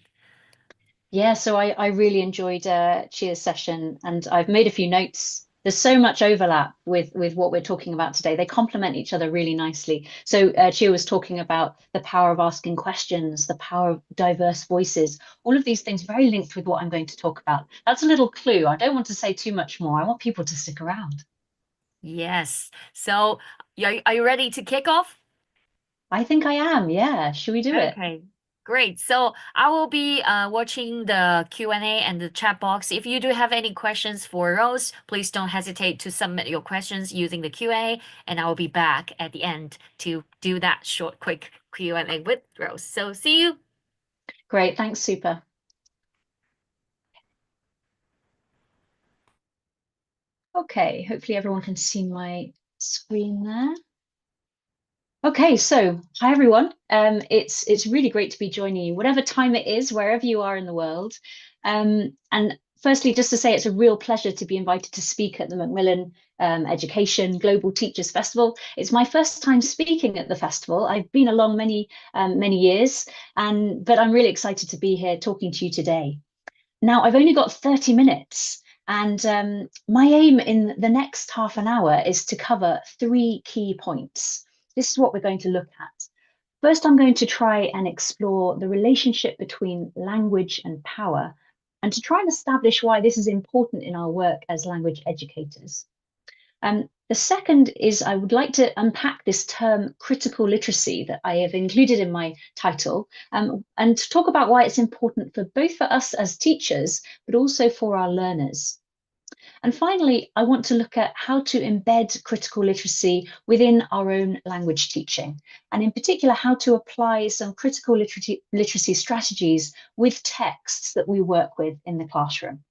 Yeah, so I really enjoyed Chia's session, and I've made a few notes. There's so much overlap with what we're talking about today. They complement each other really nicely. So Chia was talking about the power of asking questions, the power of diverse voices, all of these things very linked with what I'm going to talk about. That's a little clue. I don't want to say too much more. I want people to stick around. Yes. So are you ready to kick off? I think I am. Yeah. Should we do it? Okay. Great. So I will be watching the Q&A and the chat box. If you do have any questions for Rose, please don't hesitate to submit your questions using the Q&A, and I will be back at the end to do that short, quick Q&A with Rose. So see you. Great. Thanks, Super. Okay. Hopefully everyone can see my screen there. Okay, so hi everyone. It's really great to be joining you, whatever time it is, wherever you are in the world. And firstly, just to say it's a real pleasure to be invited to speak at the Macmillan Education Global Teachers Festival. It's my first time speaking at the festival. I've been along many years, but I'm really excited to be here talking to you today. Now, I've only got 30 minutes. And my aim in the next half an hour is to cover 3 key points. This is what we're going to look at. First, I'm going to try and explore the relationship between language and power, and to try and establish why this is important in our work as language educators. The second is I would like to unpack this term critical literacy that I have included in my title, and to talk about why it's important for both for us as teachers, but also for our learners. And finally, I want to look at how to embed critical literacy within our own language teaching, and in particular, how to apply some critical literacy strategies with texts that we work with in the classroom.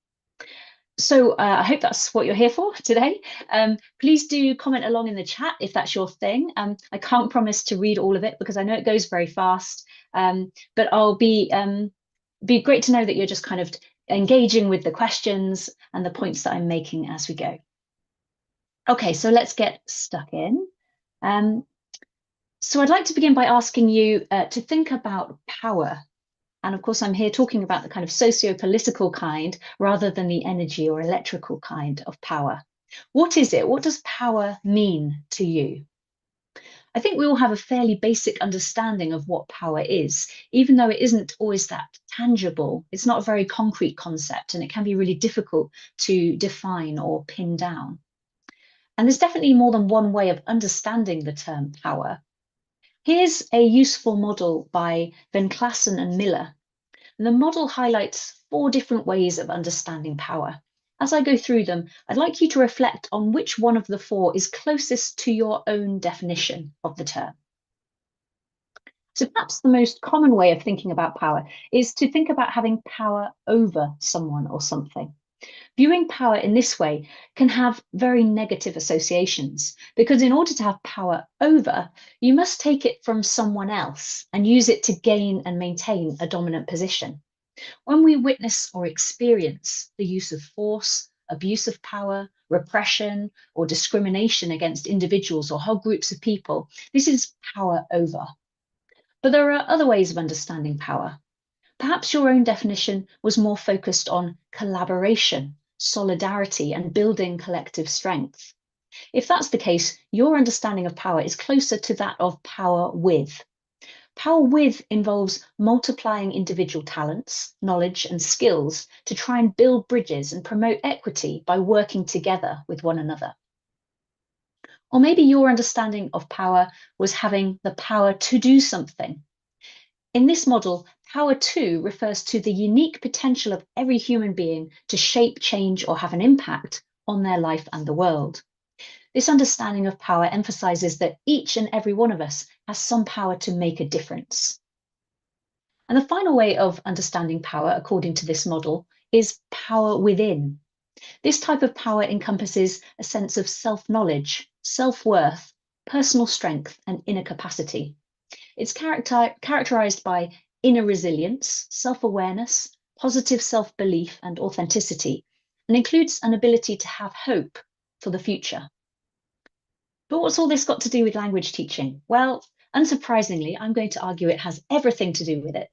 So I hope that's what you're here for today. Please do comment along in the chat if that's your thing. I can't promise to read all of it because I know it goes very fast, but I'll be great to know that you're just kind of engaging with the questions and the points that I'm making as we go. Okay, so let's get stuck in. So I'd like to begin by asking you to think about power. And of course, I'm here talking about the kind of socio-political kind rather than the energy or electrical kind of power. What is it? What does power mean to you? I think we all have a fairly basic understanding of what power is, even though it isn't always that tangible. It's not a very concrete concept, and it can be really difficult to define or pin down. And there's definitely more than one way of understanding the term power. Here's a useful model by Van Klassen and Miller. The model highlights 4 different ways of understanding power. As I go through them, I'd like you to reflect on which one of the 4 is closest to your own definition of the term. So perhaps the most common way of thinking about power is to think about having power over someone or something. Viewing power in this way can have very negative associations, because in order to have power over, you must take it from someone else and use it to gain and maintain a dominant position. When we witness or experience the use of force, abuse of power, repression, or discrimination against individuals or whole groups of people, this is power over. But there are other ways of understanding power. Perhaps your own definition was more focused on collaboration, solidarity, and building collective strength. If that's the case, your understanding of power is closer to that of power with. Power with involves multiplying individual talents, knowledge, and skills to try and build bridges and promote equity by working together with one another. Or maybe your understanding of power was having the power to do something. In this model, power to refers to the unique potential of every human being to shape, change, or have an impact on their life and the world. This understanding of power emphasizes that each and every one of us has some power to make a difference. And the final way of understanding power, according to this model, is power within. This type of power encompasses a sense of self-knowledge, self-worth, personal strength, and inner capacity. It's characterized by inner resilience, self-awareness, positive self-belief, and authenticity, and includes an ability to have hope for the future. But what's all this got to do with language teaching? Well, unsurprisingly, I'm going to argue it has everything to do with it.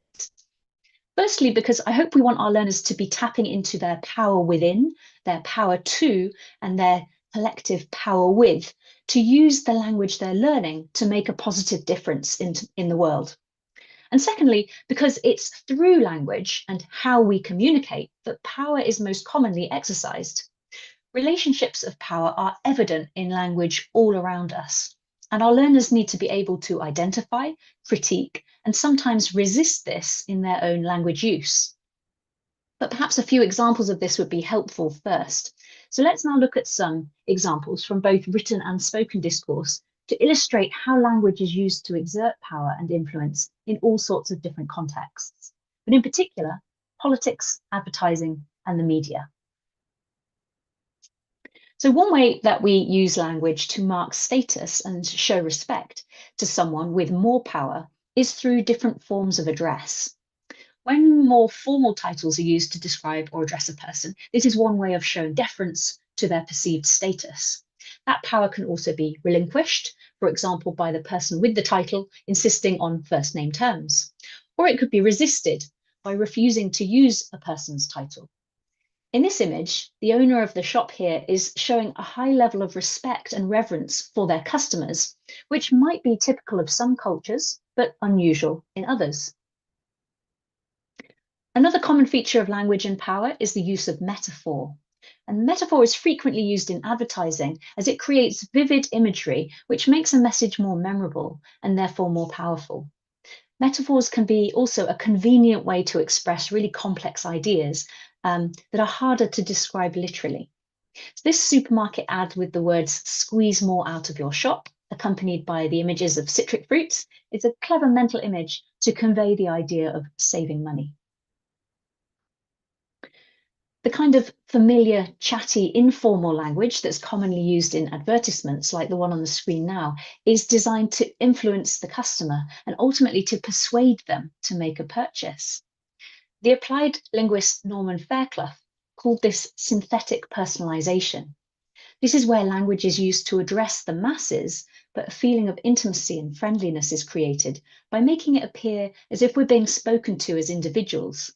Firstly, because I hope we want our learners to be tapping into their power within, their power to, and their collective power with, to use the language they're learning to make a positive difference in the world. And secondly, because it's through language and how we communicate that power is most commonly exercised. Relationships of power are evident in language all around us, and our learners need to be able to identify, critique, and sometimes resist this in their own language use. But perhaps a few examples of this would be helpful first. So let's now look at some examples from both written and spoken discourse to illustrate how language is used to exert power and influence in all sorts of different contexts, but in particular, politics, advertising, and the media. So one way that we use language to mark status and show respect to someone with more power is through different forms of address. When more formal titles are used to describe or address a person, this is one way of showing deference to their perceived status. That power can also be relinquished, for example, by the person with the title insisting on first name terms, or it could be resisted by refusing to use a person's title. In this image, the owner of the shop here is showing a high level of respect and reverence for their customers, which might be typical of some cultures, but unusual in others. Another common feature of language and power is the use of metaphor. And metaphor is frequently used in advertising as it creates vivid imagery, which makes a message more memorable and therefore more powerful. Metaphors can be also a convenient way to express really complex ideas that are harder to describe literally. So this supermarket ad with the words "squeeze more out of your shop," accompanied by the images of citric fruits, is a clever mental image to convey the idea of saving money. The kind of familiar, chatty, informal language that's commonly used in advertisements, like the one on the screen now, is designed to influence the customer and ultimately to persuade them to make a purchase. The applied linguist Norman Fairclough called this synthetic personalization. This is where language is used to address the masses, but a feeling of intimacy and friendliness is created by making it appear as if we're being spoken to as individuals.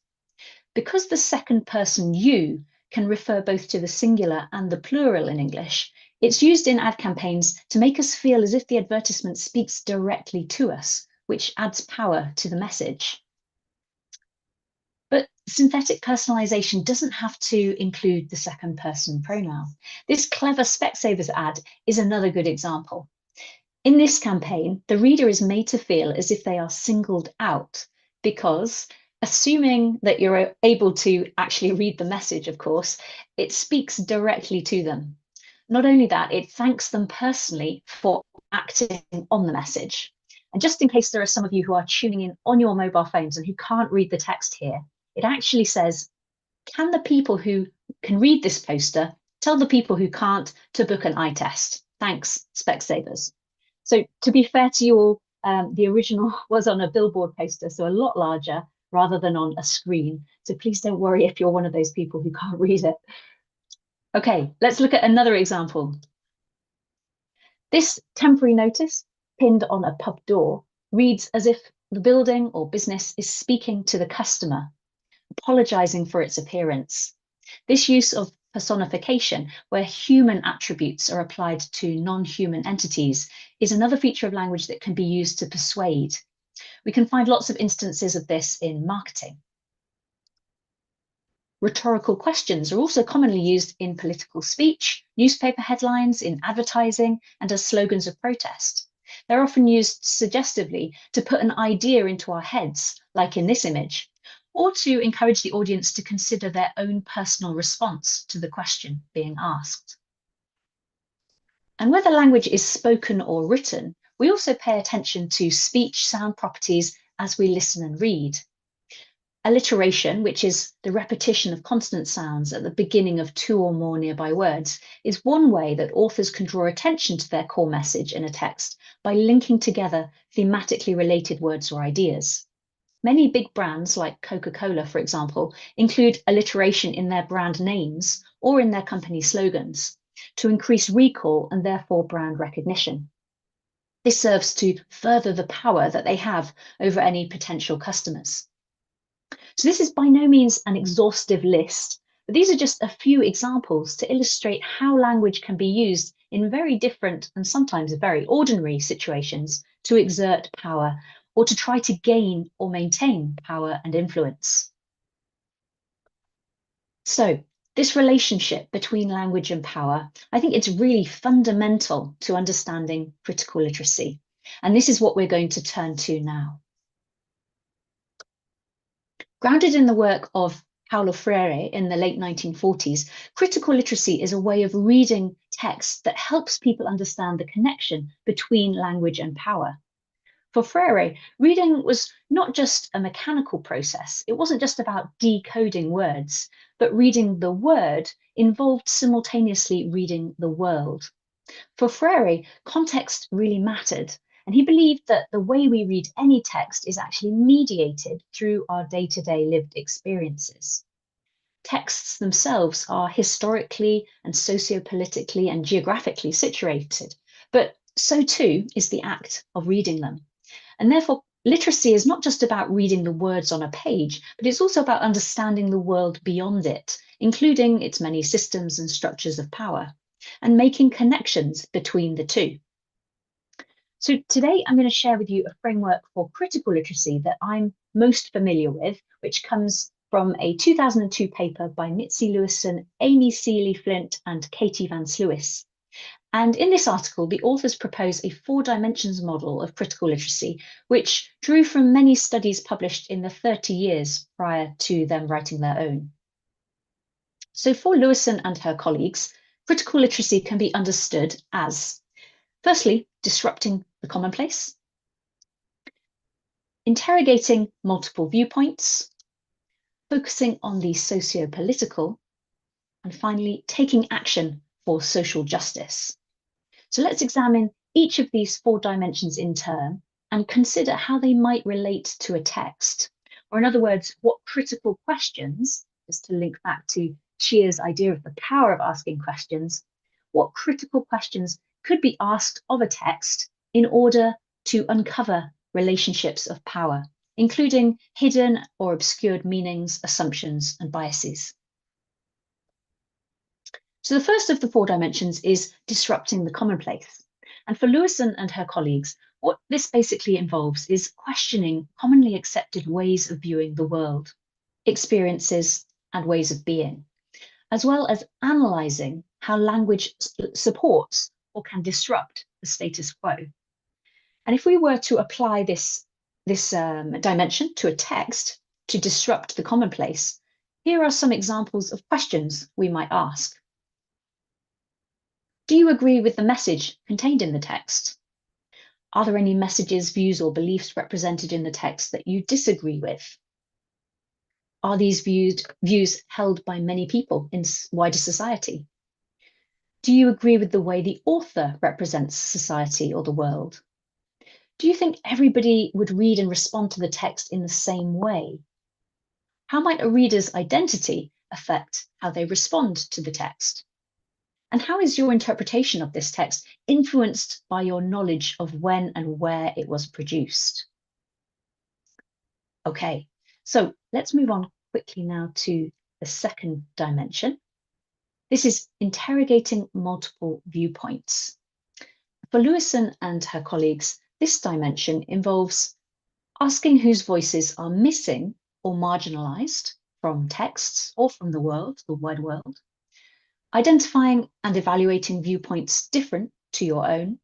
Because the second person you can refer both to the singular and the plural in English, it's used in ad campaigns to make us feel as if the advertisement speaks directly to us, which adds power to the message. But synthetic personalization doesn't have to include the second person pronoun. This clever Specsavers ad is another good example. In this campaign, the reader is made to feel as if they are singled out because, assuming that you're able to actually read the message, of course, it speaks directly to them. Not only that, it thanks them personally for acting on the message. And just in case there are some of you who are tuning in on your mobile phones and who can't read the text here, it actually says, "Can the people who can read this poster tell the people who can't to book an eye test? Thanks, Specsavers." So to be fair to you all, the original was on a billboard poster, so a lot larger rather than on a screen. So please don't worry if you're one of those people who can't read it. Okay, let's look at another example. This temporary notice pinned on a pub door reads as if the building or business is speaking to the customer, apologizing for its appearance. This use of personification, where human attributes are applied to non-human entities, is another feature of language that can be used to persuade. We can find lots of instances of this in marketing. Rhetorical questions are also commonly used in political speech, newspaper headlines, in advertising, and as slogans of protest. They're often used suggestively to put an idea into our heads, like in this image, or to encourage the audience to consider their own personal response to the question being asked. And whether language is spoken or written, we also pay attention to speech sound properties as we listen and read. Alliteration, which is the repetition of consonant sounds at the beginning of two or more nearby words, is one way that authors can draw attention to their core message in a text by linking together thematically related words or ideas. Many big brands like Coca-Cola, for example, include alliteration in their brand names or in their company slogans to increase recall and therefore brand recognition. This serves to further the power that they have over any potential customers. So this is by no means an exhaustive list, but these are just a few examples to illustrate how language can be used in very different and sometimes very ordinary situations to exert power or to try to gain or maintain power and influence. So this relationship between language and power, I think it's really fundamental to understanding critical literacy. And this is what we're going to turn to now. Grounded in the work of Paulo Freire in the late 1940s, critical literacy is a way of reading text that helps people understand the connection between language and power. For Freire, reading was not just a mechanical process. It wasn't just about decoding words, but reading the word involved simultaneously reading the world. For Freire, context really mattered, and he believed that the way we read any text is actually mediated through our day-to-day lived experiences. Texts themselves are historically and socio-politically and geographically situated, but so too is the act of reading them. And therefore, literacy is not just about reading the words on a page, but it's also about understanding the world beyond it, including its many systems and structures of power, and making connections between the two. So today I'm going to share with you a framework for critical literacy that I'm most familiar with, which comes from a 2002 paper by Mitzi Lewison, Amy Seeley-Flint, and Katie Vance-Lewis. And in this article, the authors propose a 4 dimensions model of critical literacy, which drew from many studies published in the 30 years prior to them writing their own. So for Lewison and her colleagues, critical literacy can be understood as, firstly, disrupting the commonplace, interrogating multiple viewpoints, focusing on the socio-political, and finally, taking action for social justice. So let's examine each of these 4 dimensions in turn and consider how they might relate to a text. Or in other words, what critical questions, just to link back to Chia's idea of the power of asking questions, what critical questions could be asked of a text in order to uncover relationships of power, including hidden or obscured meanings, assumptions, and biases. So the first of the 4 dimensions is disrupting the commonplace. And for Lewison and her colleagues, what this basically involves is questioning commonly accepted ways of viewing the world, experiences, and ways of being, as well as analysing how language supports or can disrupt the status quo. And if we were to apply this dimension to a text to disrupt the commonplace, here are some examples of questions we might ask. Do you agree with the message contained in the text? Are there any messages, views, or beliefs represented in the text that you disagree with? Are these views held by many people in wider society? Do you agree with the way the author represents society or the world? Do you think everybody would read and respond to the text in the same way? How might a reader's identity affect how they respond to the text? And how is your interpretation of this text influenced by your knowledge of when and where it was produced? Okay, so let's move on quickly now to the second dimension. This is interrogating multiple viewpoints. For Lewison and her colleagues, this dimension involves asking whose voices are missing or marginalized from texts or from the world, the wide world, identifying and evaluating viewpoints different to your own,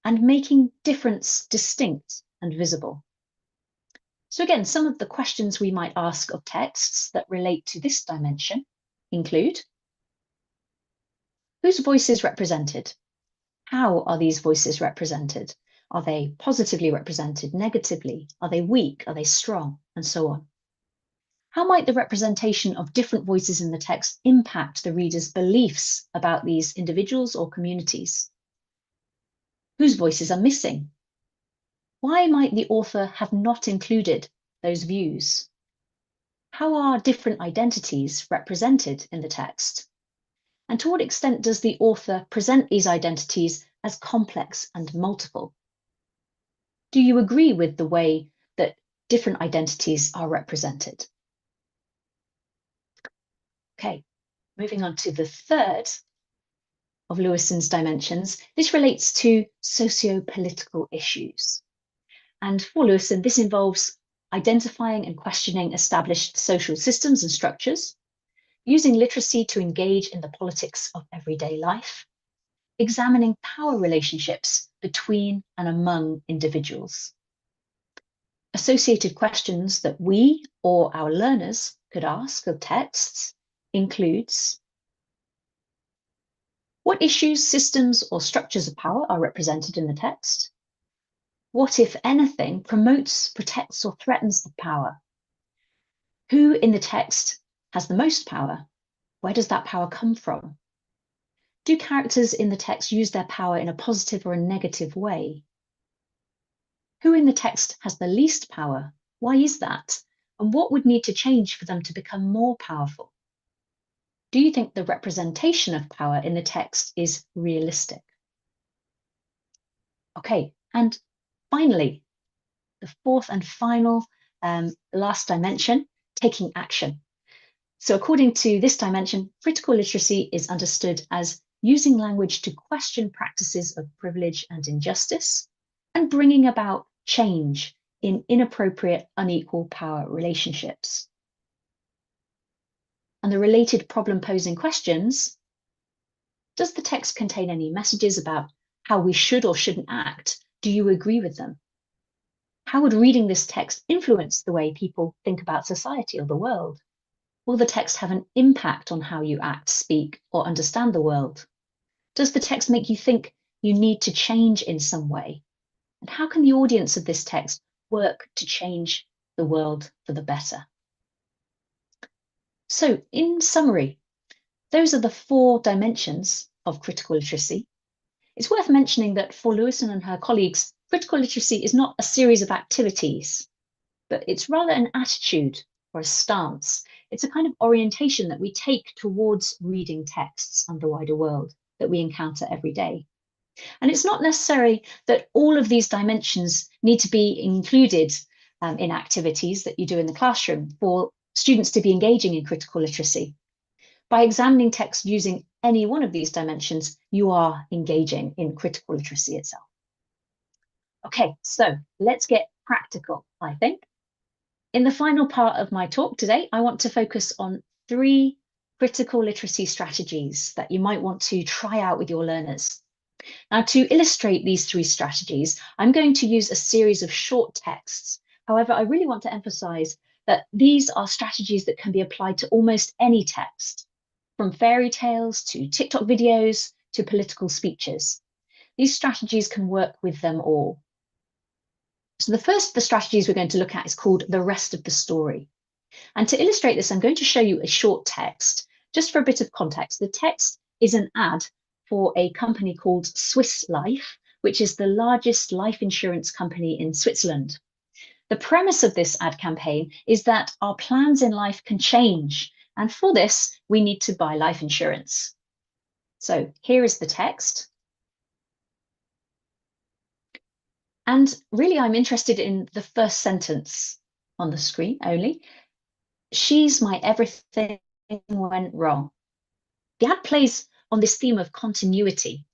and making difference distinct and visible. So again, some of the questions we might ask of texts that relate to this dimension include: whose voice is represented? How are these voices represented? Are they positively represented, negatively? Are they weak? Are they strong? And so on. How might the representation of different voices in the text impact the reader's beliefs about these individuals or communities? Whose voices are missing? Why might the author have not included those views? How are different identities represented in the text? And to what extent does the author present these identities as complex and multiple? Do you agree with the way that different identities are represented? Okay, moving on to the third of Lewison's dimensions. This relates to socio-political issues. And for Lewison, this involves identifying and questioning established social systems and structures, using literacy to engage in the politics of everyday life, examining power relationships between and among individuals. Associated questions that we or our learners could ask of texts includes: what issues, systems, or structures of power are represented in the text? What, if anything, promotes, protects, or threatens the power? Who in the text has the most power? Where does that power come from? Do characters in the text use their power in a positive or a negative way? Who in the text has the least power? Why is that? And what would need to change for them to become more powerful? Do you think the representation of power in the text is realistic? Okay, and finally, the fourth and final, last dimension, taking action. So according to this dimension, critical literacy is understood as using language to question practices of privilege and injustice, and bringing about change in inappropriate, unequal power relationships. And the related problem-posing questions: does the text contain any messages about how we should or shouldn't act? Do you agree with them? How would reading this text influence the way people think about society or the world? Will the text have an impact on how you act, speak, or understand the world? Does the text make you think you need to change in some way? And how can the audience of this text work to change the world for the better? So, in summary, those are the 4 dimensions of critical literacy. It's worth mentioning that for Lewison and her colleagues, critical literacy is not a series of activities, but it's rather an attitude or a stance. It's a kind of orientation that we take towards reading texts and the wider world that we encounter every day. And it's not necessary that all of these dimensions need to be included in activities that you do in the classroom for students to be engaging in critical literacy. By examining text using any one of these dimensions, you are engaging in critical literacy itself. Okay, so let's get practical, I think. In the final part of my talk today, I want to focus on 3 critical literacy strategies that you might want to try out with your learners. Now, to illustrate these 3 strategies, I'm going to use a series of short texts. However, I really want to emphasize that these are strategies that can be applied to almost any text, from fairy tales to TikTok videos to political speeches. These strategies can work with them all. So the first of the strategies we're going to look at is called the rest of the story. And to illustrate this, I'm going to show you a short text. Just for a bit of context, the text is an ad for a company called Swiss Life, which is the largest life insurance company in Switzerland. The premise of this ad campaign is that our plans in life can change, and for this, we need to buy life insurance. So here is the text. And really, I'm interested in the first sentence on the screen only. She's my everything went wrong. The ad plays on this theme of continuity,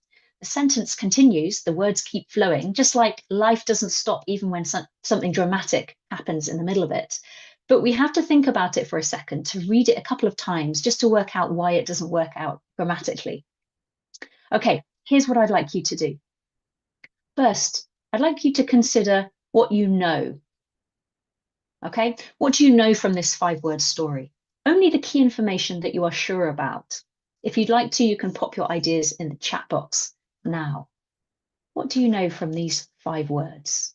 the sentence continues, the words keep flowing, just like life doesn't stop even when something dramatic happens in the middle of it. But we have to think about it for a second, to read it a couple of times just to work out why it doesn't work out grammatically. Okay, here's what I'd like you to do. First, I'd like you to consider what you know. Okay, what do you know from this 5-word story? Only the key information that you are sure about. If you'd like to, you can pop your ideas in the chat box now. What do you know from these 5 words?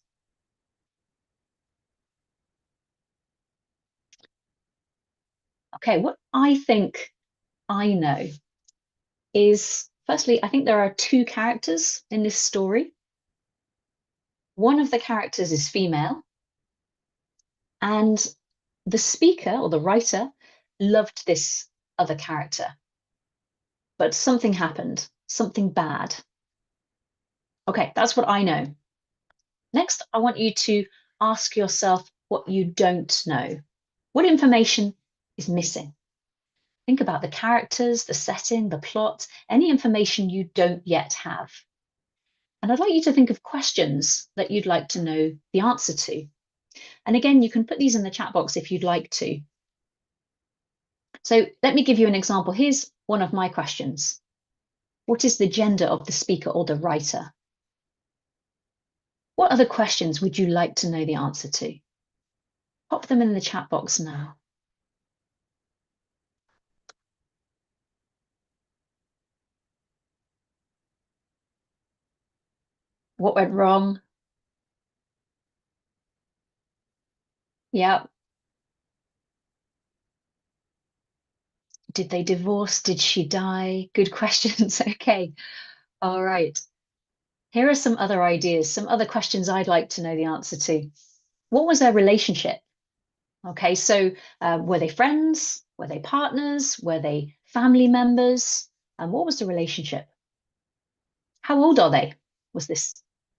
Okay, what I think I know is, firstly, I think there are 2 characters in this story. One of the characters is female, and the speaker or the writer loved this other character. But something happened, something bad. Okay, that's what I know. Next, I want you to ask yourself what you don't know. What information is missing? Think about the characters, the setting, the plot, any information you don't yet have. And I'd like you to think of questions that you'd like to know the answer to. And again, you can put these in the chat box if you'd like to. So let me give you an example. Here's one of my questions. What is the gender of the speaker or the writer? What other questions would you like to know the answer to? Pop them in the chat box now. What went wrong? Yeah. Did they divorce? Did she die? Good questions. Okay. All right. Here are some other ideas, some other questions I'd like to know the answer to. What was their relationship? Okay, so were they friends? Were they partners? Were they family members? And what was the relationship? How old are they? Was this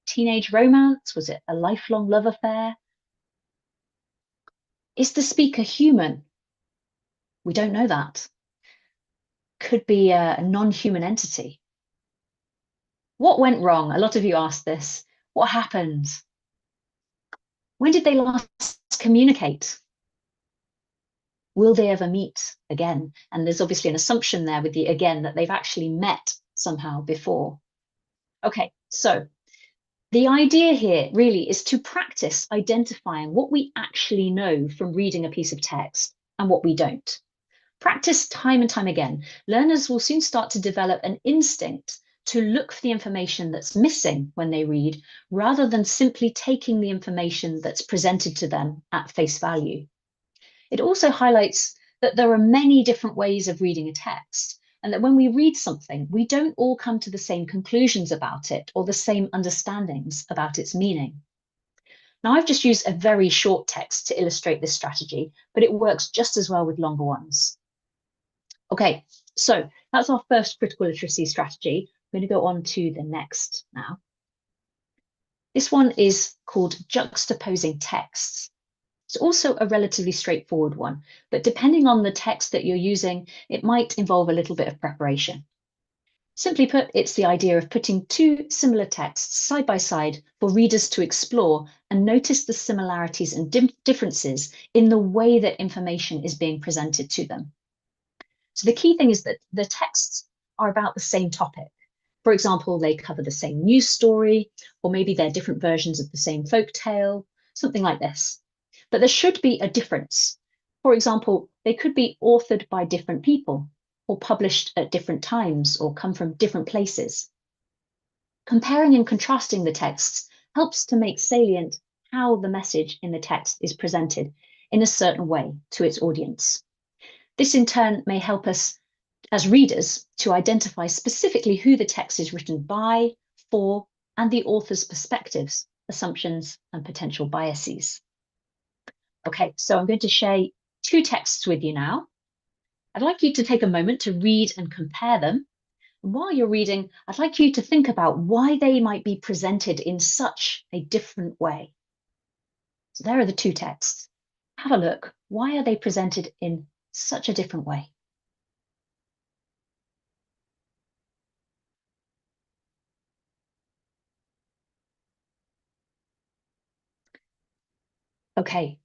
teenage romance? Was it a lifelong love affair? Is the speaker human? We don't know that. Could be a non-human entity. What went wrong? A lot of you asked this. What happened? When did they last communicate? Will they ever meet again? And there's obviously an assumption there with the again that they've actually met somehow before. Okay, so the idea here really is to practice identifying what we actually know from reading a piece of text and what we don't. Practice time and time again. Learners will soon start to develop an instinct to look for the information that's missing when they read, rather than simply taking the information that's presented to them at face value. It also highlights that there are many different ways of reading a text, and that when we read something, we don't all come to the same conclusions about it or the same understandings about its meaning. Now, I've just used a very short text to illustrate this strategy, but it works just as well with longer ones. Okay, so that's our first critical literacy strategy. I'm going to go on to the next now. This one is called juxtaposing texts. It's also a relatively straightforward one, but depending on the text that you're using, it might involve a little bit of preparation. Simply put, it's the idea of putting 2 similar texts side by side for readers to explore and notice the similarities and differences in the way that information is being presented to them. So the key thing is that the texts are about the same topic. For example, they cover the same news story, or maybe they're different versions of the same folk tale, something like this. But there should be a difference. For example, they could be authored by different people, or published at different times, or come from different places. Comparing and contrasting the texts helps to make salient how the message in the text is presented in a certain way to its audience. This in turn may help us as readers to identify specifically who the text is written by, for, and the author's perspectives, assumptions, and potential biases. Okay, so I'm going to share 2 texts with you now. I'd like you to take a moment to read and compare them. And while you're reading, I'd like you to think about why they might be presented in such a different way. So there are the 2 texts. Have a look. Why are they presented in such a different way? Okay,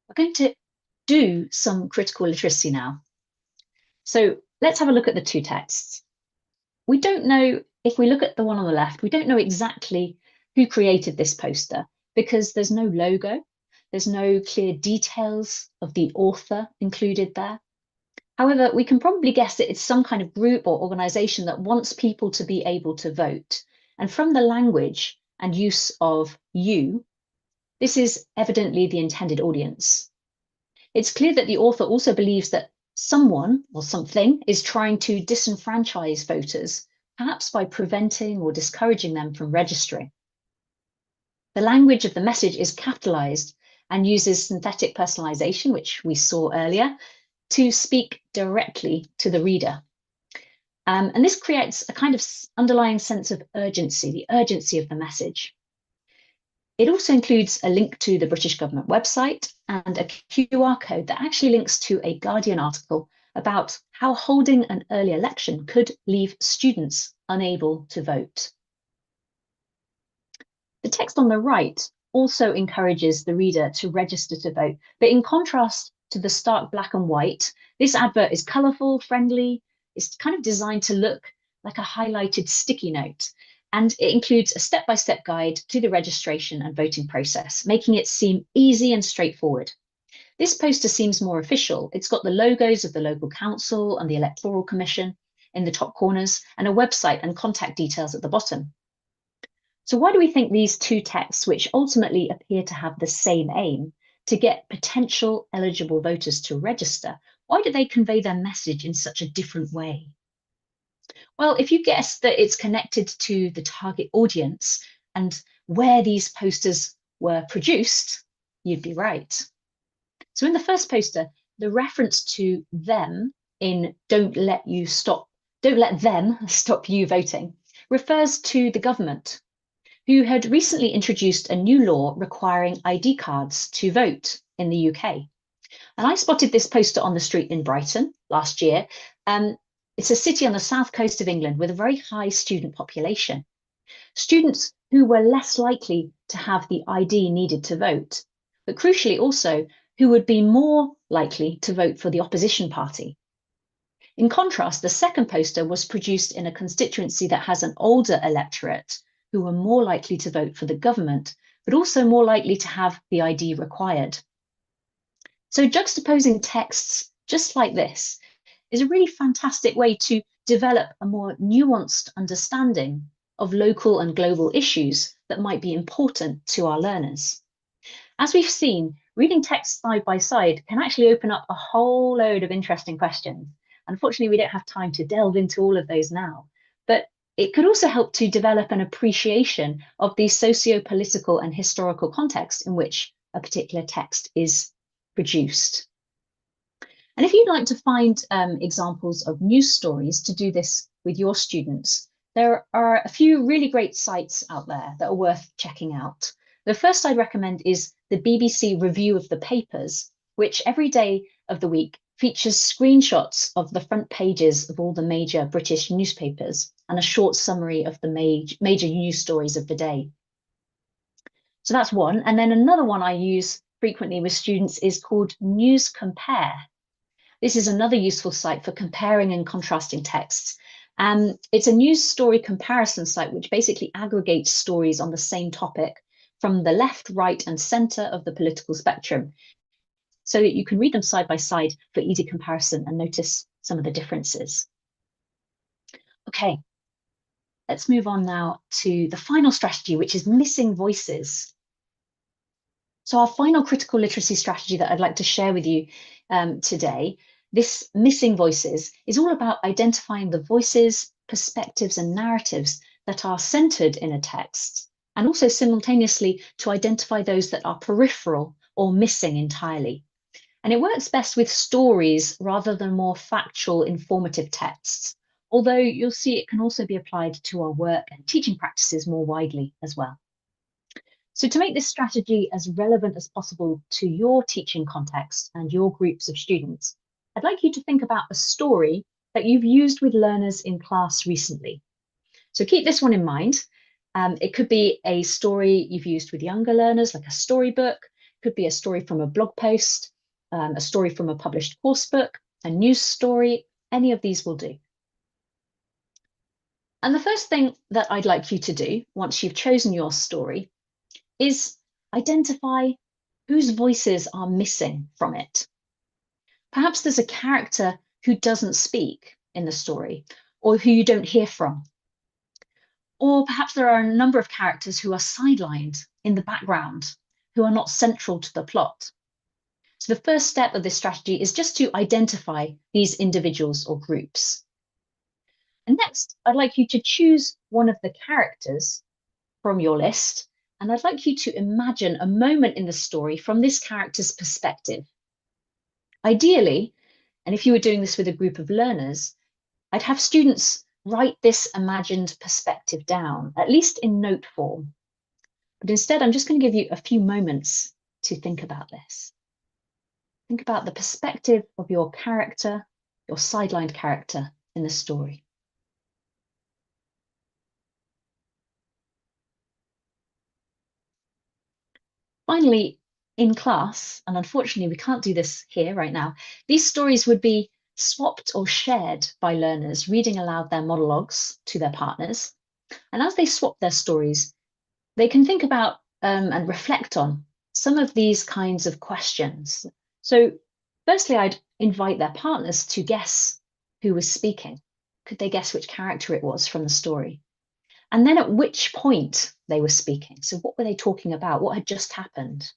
we're going to do some critical literacy now. So let's have a look at the two texts. We don't know, if we look at the one on the left, we don't know exactly who created this poster because there's no logo, there's no clear details of the author included there. However, we can probably guess that it's some kind of group or organization that wants people to be able to vote. And from the language and use of you, this is evidently the intended audience. It's clear that the author also believes that someone or something is trying to disenfranchise voters, perhaps by preventing or discouraging them from registering. The language of the message is capitalized and uses synthetic personalization, which we saw earlier, to speak directly to the reader. And this creates a kind of underlying sense of urgency, the urgency of the message. It also includes a link to the British government website and a QR code that actually links to a Guardian article about how holding an early election could leave students unable to vote. The text on the right also encourages the reader to register to vote, but in contrast to the stark black and white, this advert is colourful, friendly. It's kind of designed to look like a highlighted sticky note. And it includes a step-by-step guide to the registration and voting process, making it seem easy and straightforward. This poster seems more official. It's got the logos of the local council and the Electoral Commission in the top corners, and a website and contact details at the bottom. So why do we think these two texts, which ultimately appear to have the same aim, to get potential eligible voters to register, why do they convey their message in such a different way? Well, if you guess that it's connected to the target audience and where these posters were produced, you'd be right. So in the first poster, the reference to them in don't let them stop you voting refers to the government, who had recently introduced a new law requiring ID cards to vote in the UK. And I spotted this poster on the street in Brighton last year. It's a city on the south coast of England with a very high student population. Students who were less likely to have the ID needed to vote, but crucially also who would be more likely to vote for the opposition party. In contrast, the second poster was produced in a constituency that has an older electorate who were more likely to vote for the government, but also more likely to have the ID required. So juxtaposing texts just like this is a really fantastic way to develop a more nuanced understanding of local and global issues that might be important to our learners. As we've seen, reading text side by side can actually open up a whole load of interesting questions. Unfortunately, we don't have time to delve into all of those now, but it could also help to develop an appreciation of the socio-political and historical context in which a particular text is produced. And if you'd like to find examples of news stories to do this with your students, there are a few really great sites out there that are worth checking out. The first I'd recommend is the BBC Review of the Papers, which every day of the week features screenshots of the front pages of all the major British newspapers and a short summary of the major news stories of the day. So that's one. And then another one I use frequently with students is called News Compare. This is another useful site for comparing and contrasting texts. It's a news story comparison site which basically aggregates stories on the same topic from the left, right, and centre of the political spectrum, so that you can read them side by side for easy comparison and notice some of the differences. Okay, let's move on now to the final strategy, which is missing voices. So our final critical literacy strategy that I'd like to share with you today, this missing voices, is all about identifying the voices, perspectives, and narratives that are centered in a text, and also simultaneously to identify those that are peripheral or missing entirely. And it works best with stories rather than more factual, informative texts, although you'll see it can also be applied to our work and teaching practices more widely as well. So to make this strategy as relevant as possible to your teaching context and your groups of students, I'd like you to think about a story that you've used with learners in class recently. So keep this one in mind. It could be a story you've used with younger learners, like a storybook. It could be a story from a blog post, a story from a published course book, a news story. Any of these will do. And the first thing that I'd like you to do, once you've chosen your story, is identify whose voices are missing from it. Perhaps there's a character who doesn't speak in the story, or who you don't hear from. Or perhaps there are a number of characters who are sidelined in the background, who are not central to the plot. So the first step of this strategy is just to identify these individuals or groups. And next, I'd like you to choose one of the characters from your list, and I'd like you to imagine a moment in the story from this character's perspective. Ideally, and if you were doing this with a group of learners, I'd have students write this imagined perspective down, at least in note form. But instead, I'm just going to give you a few moments to think about this. Think about the perspective of your character, your sidelined character in the story. Finally, in class, and unfortunately we can't do this here right now, these stories would be swapped or shared by learners, reading aloud their monologues to their partners. And as they swap their stories, they can think about and reflect on some of these kinds of questions. So firstly, I'd invite their partners to guess who was speaking. Could they guess which character it was from the story? And then at which point they were speaking. So what were they talking about? What had just happened?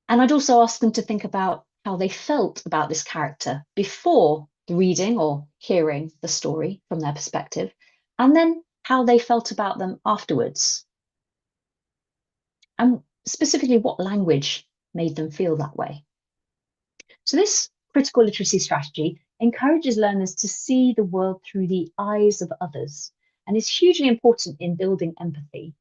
And I'd also ask them to think about how they felt about this character before reading or hearing the story from their perspective, and then how they felt about them afterwards. And specifically, what language made them feel that way. So this critical literacy strategy encourages learners to see the world through the eyes of others and is hugely important in building empathy.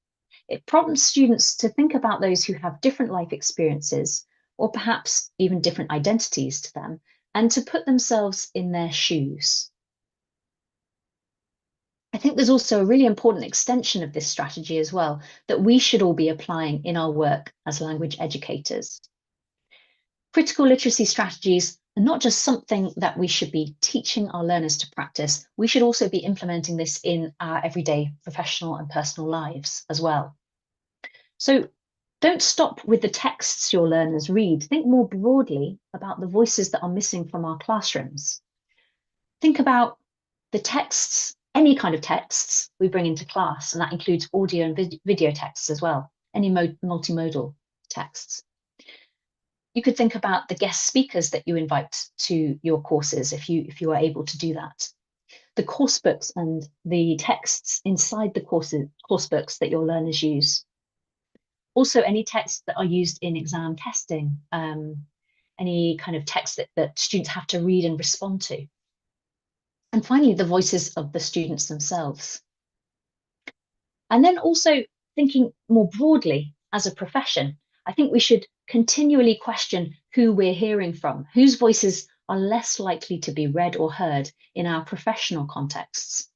It prompts students to think about those who have different life experiences, or perhaps even different identities to them, and to put themselves in their shoes. I think there's also a really important extension of this strategy as well that we should all be applying in our work as language educators. Critical literacy strategies are not just something that we should be teaching our learners to practice, we should also be implementing this in our everyday professional and personal lives as well. So don't stop with the texts your learners read. Think more broadly about the voices that are missing from our classrooms. Think about the texts, any kind of texts we bring into class, and that includes audio and video texts as well, any multimodal texts. You could think about the guest speakers that you invite to your courses if you are able to do that. The course books and the texts inside the course books that your learners use. Also, any texts that are used in exam testing, any kind of text that students have to read and respond to. And finally, the voices of the students themselves. And then also thinking more broadly as a profession, I think we should continually question who we're hearing from, whose voices are less likely to be read or heard in our professional contexts.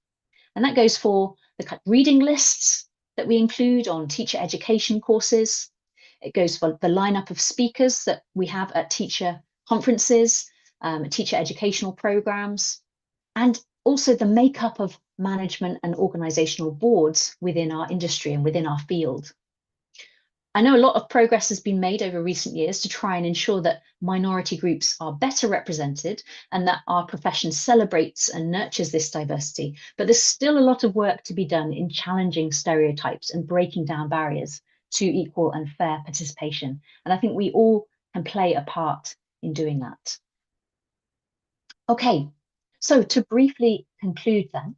And that goes for the reading lists that we include on teacher education courses. It goes for the lineup of speakers that we have at teacher conferences, teacher educational programs, and also the makeup of management and organizational boards within our industry and within our field. I know a lot of progress has been made over recent years to try and ensure that minority groups are better represented and that our profession celebrates and nurtures this diversity, but there's still a lot of work to be done in challenging stereotypes and breaking down barriers to equal and fair participation. And I think we all can play a part in doing that. Okay, so to briefly conclude then,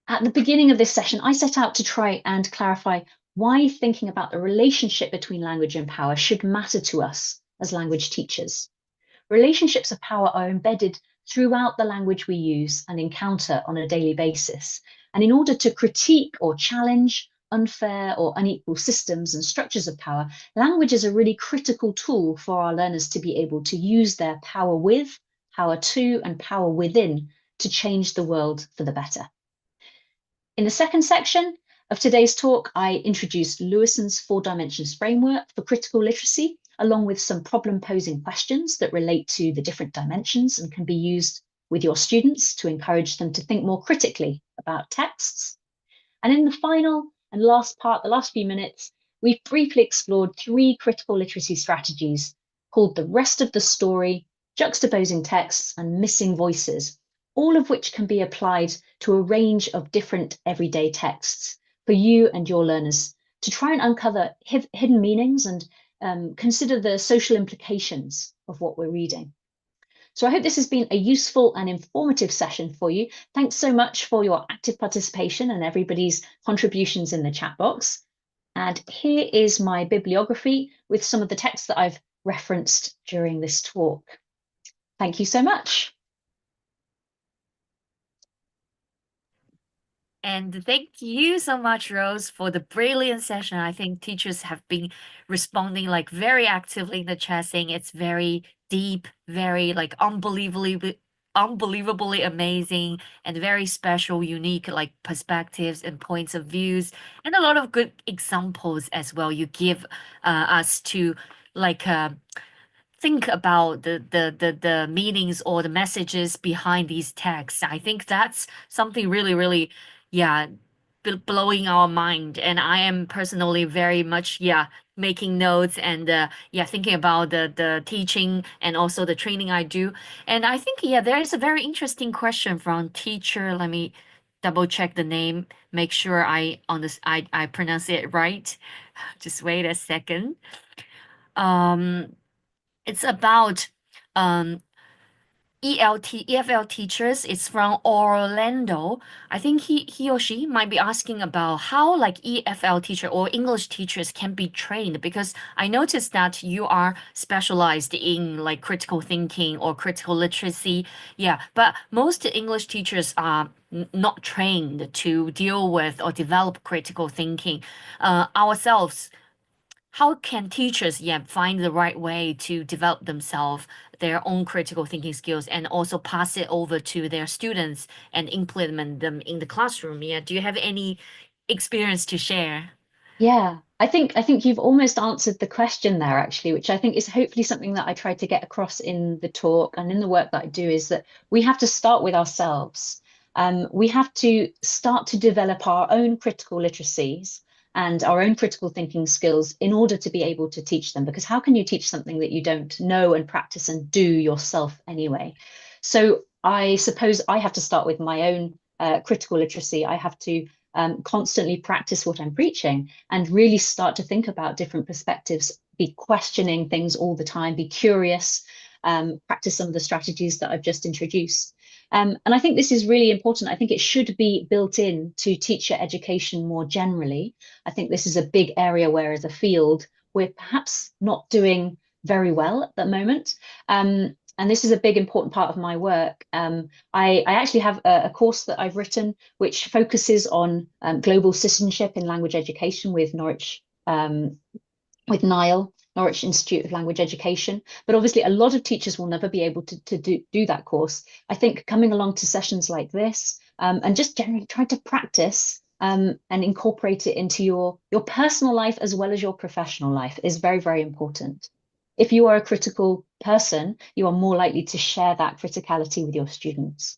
at the beginning of this session, I set out to try and clarify why thinking about the relationship between language and power should matter to us as language teachers. Relationships of power are embedded throughout the language we use and encounter on a daily basis. And in order to critique or challenge unfair or unequal systems and structures of power, language is a really critical tool for our learners to be able to use their power with, power to, and power within to change the world for the better. In the second section of today's talk, I introduced Lewison's 4 dimensions framework for critical literacy, along with some problem-posing questions that relate to the different dimensions and can be used with your students to encourage them to think more critically about texts. And in the final and last part, the last few minutes, we've briefly explored 3 critical literacy strategies called the rest of the story, juxtaposing texts, and missing voices, all of which can be applied to a range of different everyday texts for you and your learners to try and uncover hidden meanings and consider the social implications of what we're reading. So I hope this has been a useful and informative session for you. Thanks so much for your active participation and everybody's contributions in the chat box. And here is my bibliography with some of the texts that I've referenced during this talk. Thank you so much. And thank you so much, Rose, for the brilliant session. I think teachers have been responding like very actively in the chat, saying it's very deep, very like unbelievably amazing and very special, unique like perspectives and points of views, and a lot of good examples as well. You give us to like think about the meanings or the messages behind these texts. I think that's something really, really, yeah, blowing our mind. And I am personally very much, yeah, making notes and yeah, thinking about the teaching and also the training I do. And I think, yeah, there is a very interesting question from teacher. Let me double check the name, make sure I pronounce it right. Just wait a second. It's about um EFL teachers. It's from Orlando. I think he or she might be asking about how like EFL teacher or English teachers can be trained, because I noticed that you are specialized in like critical thinking or critical literacy. Yeah, but most English teachers are not trained to deal with or develop critical thinking. Ourselves, how can teachers, yeah, find the right way to develop themselves, their own critical thinking skills, and also pass it over to their students and implement them in the classroom? Yeah, do you have any experience to share? Yeah, I think you've almost answered the question there, actually, which I think is hopefully something that I tried to get across in the talk and in the work that I do, is that we have to start with ourselves. We have to start to develop our own critical literacies and our own critical thinking skills in order to be able to teach them. Because how can you teach something that you don't know and practice and do yourself anyway? So I suppose I have to start with my own critical literacy. I have to constantly practice what I'm preaching and really start to think about different perspectives, be questioning things all the time, be curious, practice some of the strategies that I've just introduced. And I think this is really important. I think it should be built in to teacher education more generally. I think this is a big area where, as a field, we're perhaps not doing very well at the moment. And this is a big important part of my work. I actually have a course that I've written which focuses on global citizenship in language education with Norwich, with NILE, Norwich Institute of Language Education. But obviously, a lot of teachers will never be able to do that course. I think coming along to sessions like this and just generally trying to practice and incorporate it into your personal life as well as your professional life is very, very important. If you are a critical person, you are more likely to share that criticality with your students.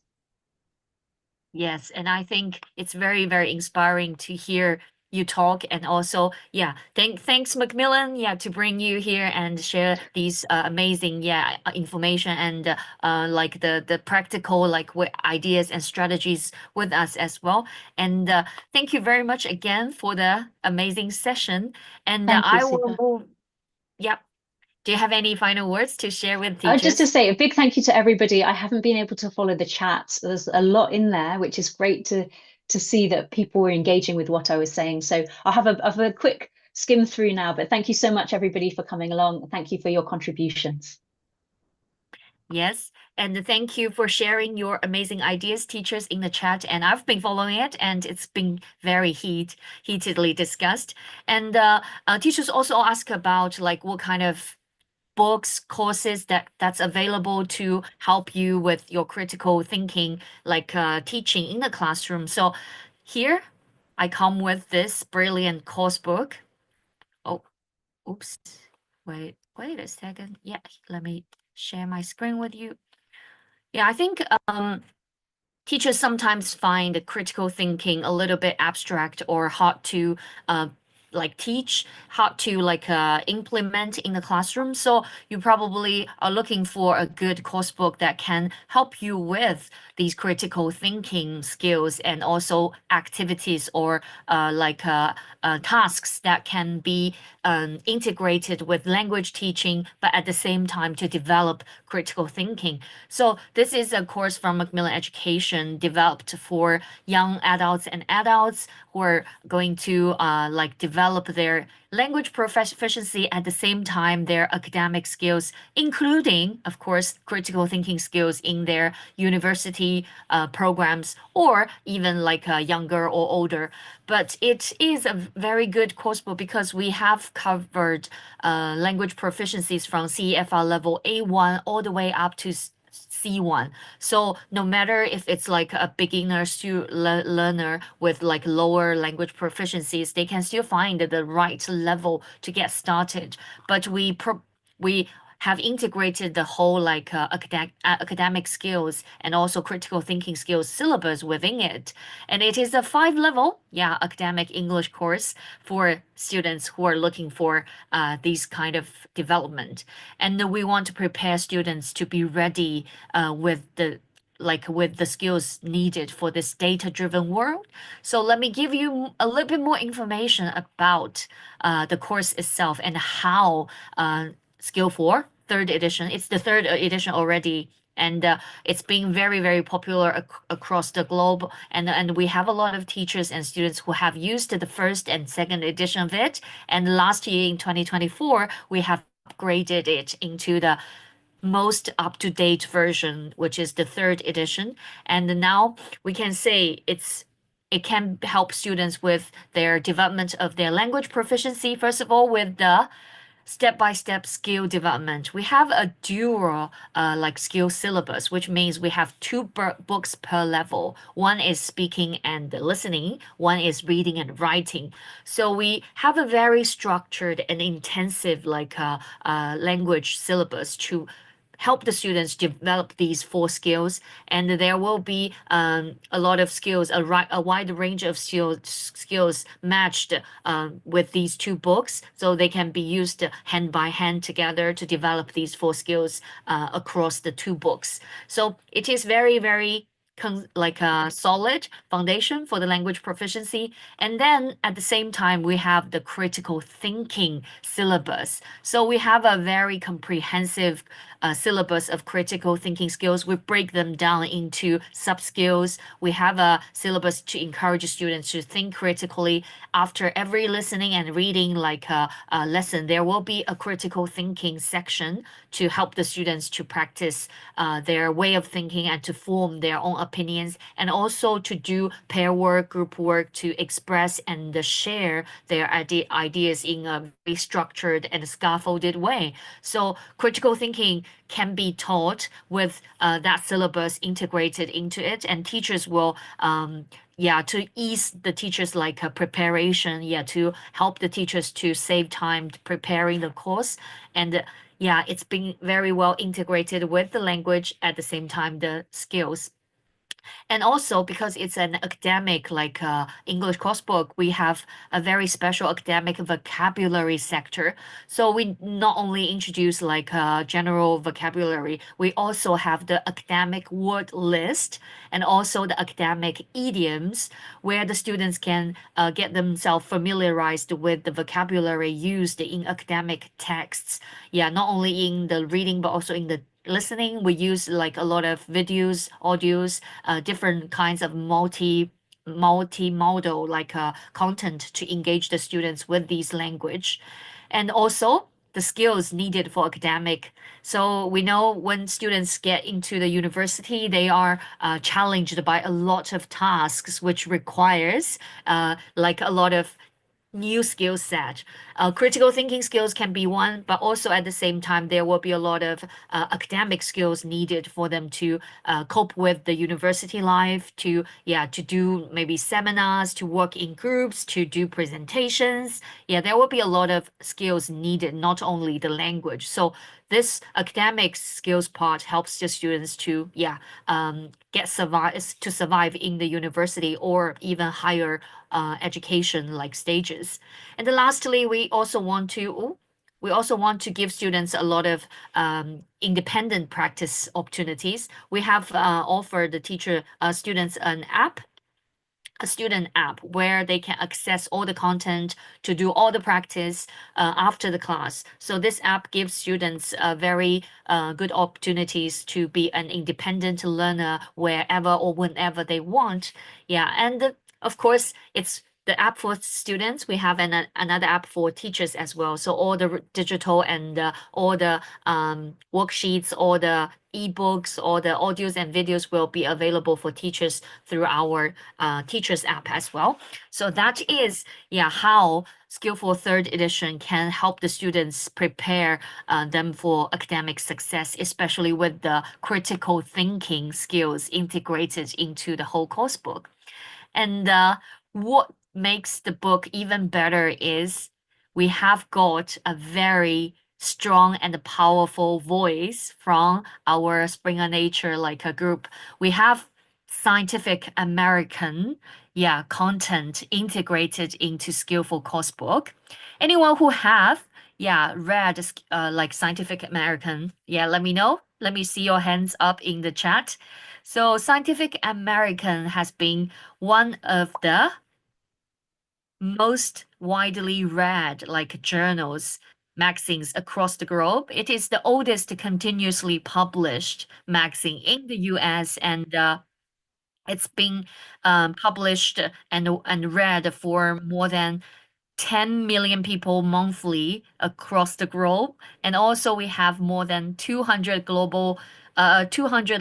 Yes, and I think it's very, very inspiring to hear you talk, and also, yeah, thanks Macmillan, yeah, to bring you here and share these amazing, yeah, information and like the practical like ideas and strategies with us as well. And thank you very much again for the amazing session. And Thank you, I will Siva. move. Yep. Do you have any final words to share with Just to teachers? say a big thank you to everybody. I haven't been able to follow the chat. There's a lot in there, which is great to see that people were engaging with what I was saying. So I'll have a quick skim through now, but thank you so much, everybody, for coming along. Thank you for your contributions. Yes, and thank you for sharing your amazing ideas, teachers, in the chat. And I've been following it, and it's been very heatedly discussed. And teachers also ask about like what kind of books, courses that's available to help you with your critical thinking, like teaching in the classroom. So here I come with this brilliant course book. Oh, oops. Wait a second. Yeah, let me share my screen with you. Yeah, I think teachers sometimes find the critical thinking a little bit abstract or hard to uh, teach, hard to implement in the classroom. So you probably are looking for a good course book that can help you with these critical thinking skills and also activities or tasks that can be integrated with language teaching, but at the same time to develop critical thinking. So this is a course from Macmillan Education developed for young adults and adults who are going to develop their language proficiency at the same time their academic skills, including, of course, critical thinking skills in their university programs or even younger or older. But it is a very good course book because we have covered language proficiencies from CEFR level A1 all the way up to C1. So no matter if it's like a beginner learner with like lower language proficiencies, they can still find the right level to get started. But we have integrated the whole academic skills and also critical thinking skills syllabus within it. And it is a 5-level, academic English course for students who are looking for these kind of development. And we want to prepare students to be ready with the skills needed for this data-driven world. So let me give you a little bit more information about the course itself and how Skillful third edition. It's the third edition already, and it's been very, very popular across the globe. And we have a lot of teachers and students who have used the first and second edition of it. And last year in 2024, we have upgraded it into the most up-to-date version, which is the third edition. And now we can say it can help students with their development of their language proficiency, first of all, with the step-by-step skill development. We have a dual skill syllabus, which means we have two books per level. One is speaking and listening, one is reading and writing. So we have a very structured and intensive language syllabus to help the students develop these 4 skills. And there will be a lot of skills, a wide range of skills matched with these 2 books, so they can be used hand by hand together to develop these 4 skills across the 2 books. So it is very, very a solid foundation for the language proficiency. And then at the same time, we have the critical thinking syllabus. So we have a very comprehensive syllabus of critical thinking skills. We break them down into sub-skills. We have a syllabus to encourage students to think critically. After every listening and reading lesson, there will be a critical thinking section to help the students to practice their way of thinking and to form their own opinions, and also to do pair work, group work, to express and share their ideas in a very structured and scaffolded way. So critical thinking can be taught with that syllabus integrated into it, and teachers will to ease the teachers preparation, to help the teachers to save time preparing the course. And it's been very well integrated with the language, at the same time the skills. And also because it's an academic English course book, we have a very special academic vocabulary sector. So we not only introduce general vocabulary, we also have the academic word list and also the academic idioms, where the students can get themselves familiarized with the vocabulary used in academic texts. Not only in the reading, but also in the listening. We use a lot of videos, audios, different kinds of multimodal content to engage the students with these language. And also the skills needed for academic. So we know when students get into the university, they are challenged by a lot of tasks, which requires a lot of new skill set. Critical thinking skills can be one, but also at the same time, there will be a lot of academic skills needed for them to cope with the university life, to do maybe seminars, to work in groups, to do presentations. Yeah, there will be a lot of skills needed, not only the language. So this academic skills part helps the students to survive in the university or even higher education like stages. And then lastly, we also want to give students a lot of independent practice opportunities. We have offered the students a student app where they can access all the content to do all the practice after the class. So this app gives students very good opportunities to be an independent learner wherever or whenever they want. Yeah, and of course, it's the app for students. We have another app for teachers as well. So all the digital and all the worksheets, all the ebooks, all the audios and videos will be available for teachers through our teachers app as well. So that is how Skillful third edition can help the students prepare them for academic success, especially with the critical thinking skills integrated into the whole course book. And what makes the book even better is we have got a very strong and powerful voice from our Springer Nature like a group. We have Scientific American content integrated into Skillful course book. Anyone who have read like Scientific American, let me know. Let me see your hands up in the chat. So Scientific American has been one of the most widely read like journals, magazines across the globe. It is the oldest continuously published magazine in the US, and it's been published and read for more than 10 million people monthly across the globe. And also we have more than 200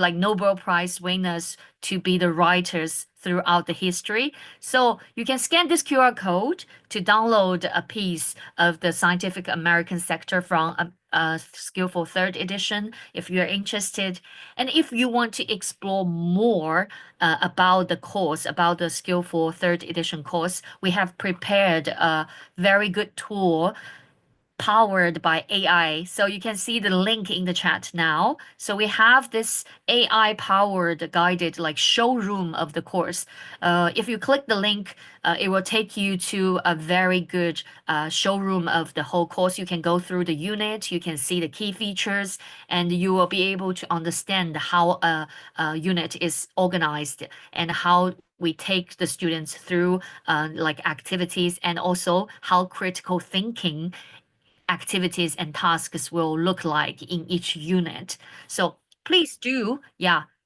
like Nobel Prize winners to be the writers throughout the history. So you can scan this QR code to download a piece of the Scientific American sector from Skillful third edition if you're interested. And if you want to explore more about the course, about the Skillful third edition course, we have prepared a very good tool powered by AI. So you can see the link in the chat now. So we have this AI powered guided like showroom of the course. If you click the link, it will take you to a very good showroom of the whole course. You can go through the unit, you can see the key features, and you will be able to understand how a unit is organized and how we take the students through like activities, and also how critical thinking activities and tasks will look like in each unit. So please do,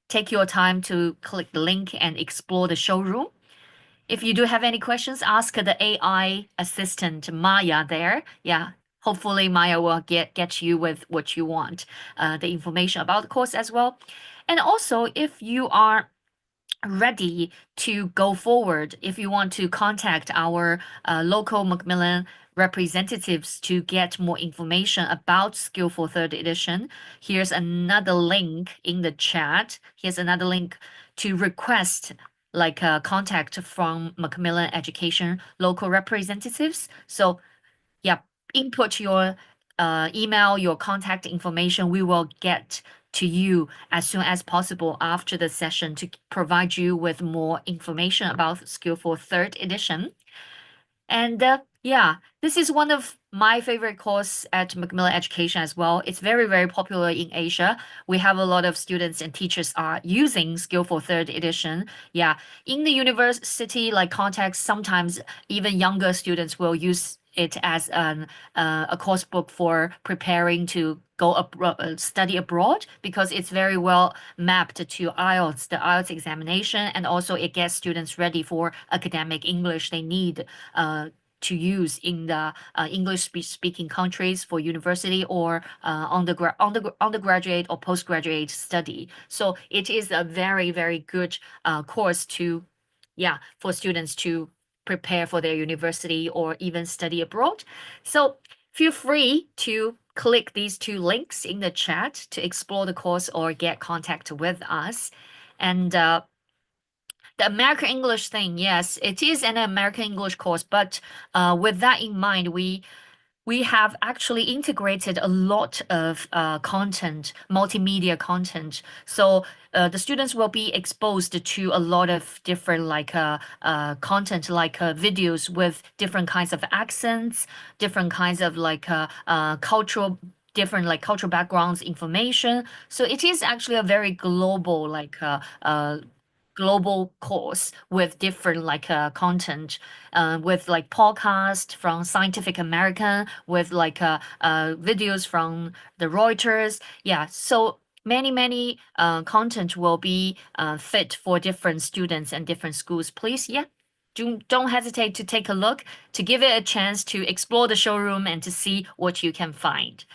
take your time to click the link and explore the showroom. If you do have any questions, ask the AI assistant Maya there. Hopefully Maya will get you with what you want, the information about the course as well. And also, if you are ready to go forward, if you want to contact our local Macmillan representatives to get more information about Skillful third edition, here's another link in the chat. Here's another link to request like a contact from Macmillan Education local representatives. So input your email, your contact information. We will get to you as soon as possible after the session to provide you with more information about Skillful third edition. And this is one of my favorite course at Macmillan Education as well. It's very, very popular in Asia. We have a lot of students and teachers are using Skillful third edition. In the university like context, sometimes even younger students will use it as a course book for preparing to go study abroad, because it's very well mapped to IELTS, the IELTS examination, and also it gets students ready for academic English they need to use in the English speaking countries for university or undergraduate or postgraduate study. So it is a very, very good course to for students to prepare for their university or even study abroad. So feel free to click these 2 links in the chat to explore the course or get contact with us. And the American English thing, yes, it is an American English course, but with that in mind, we have actually integrated a lot of content, multimedia content. So the students will be exposed to a lot of different content, videos with different kinds of accents, different kinds of cultural backgrounds information. So it is actually a very global course with different content, with like podcast from Scientific American, with videos from the Reuters. Yeah, so many content will be fit for different students and different schools. Please, yeah. Don't hesitate to take a look, to give it a chance to explore the showroom and to see what you can find.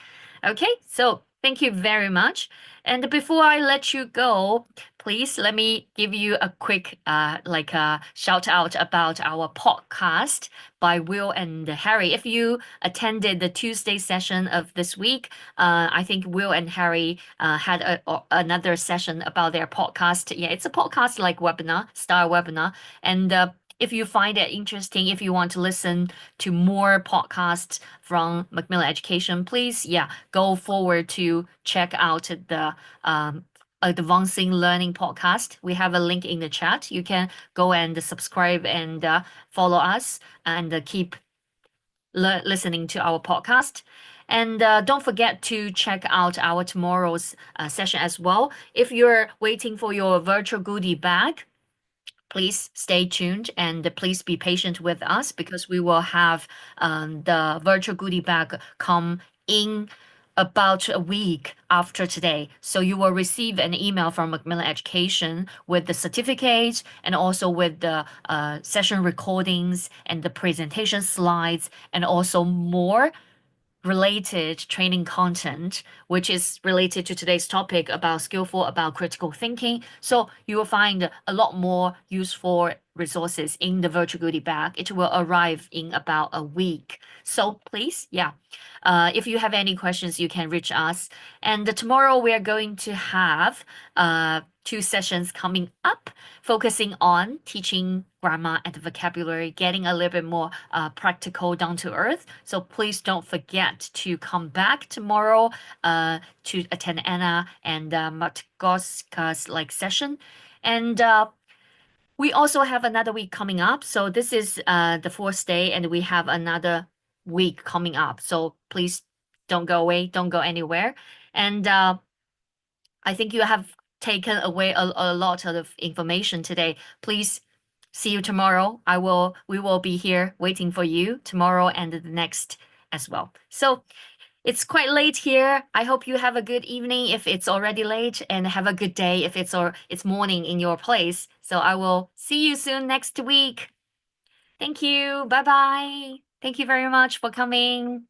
Okay, so thank you very much. And before I let you go, please let me give you a quick shout out about our podcast by Will and Harry. If you attended the Tuesday session of this week, I think Will and Harry had another session about their podcast. Yeah, it's a podcast like webinar, style webinar. And if you find it interesting, if you want to listen to more podcasts from Macmillan Education, please, go forward to check out the Advancing Learning podcast. We have a link in the chat. You can go and subscribe and follow us and keep listening to our podcast. And don't forget to check out our tomorrow's session as well. If you're waiting for your virtual goodie bag, please stay tuned and please be patient with us because we will have the virtual goodie bag come in about a week after today. So you will receive an email from Macmillan Education with the certificate and also with the session recordings and the presentation slides and also more related training content, which is related to today's topic about skillful, about critical thinking. So you will find a lot more useful resources in the virtual goodie bag. It will arrive in about a week. So please, if you have any questions, you can reach us. And tomorrow we are going to have 2 sessions coming up, focusing on teaching grammar and vocabulary, getting a little bit more practical, down to earth. So please don't forget to come back tomorrow to attend Anna and Matkoska's session. And we also have another week coming up. So this is the 4th day, and we have another week coming up. So please don't go away, don't go anywhere. And I think you have taken away a lot of information today. Please see you tomorrow. We will be here waiting for you tomorrow and the next as well. So it's quite late here. I hope you have a good evening if it's already late, and have a good day if it's morning in your place. So I will see you soon next week. Thank you. Bye-bye. Thank you very much for coming.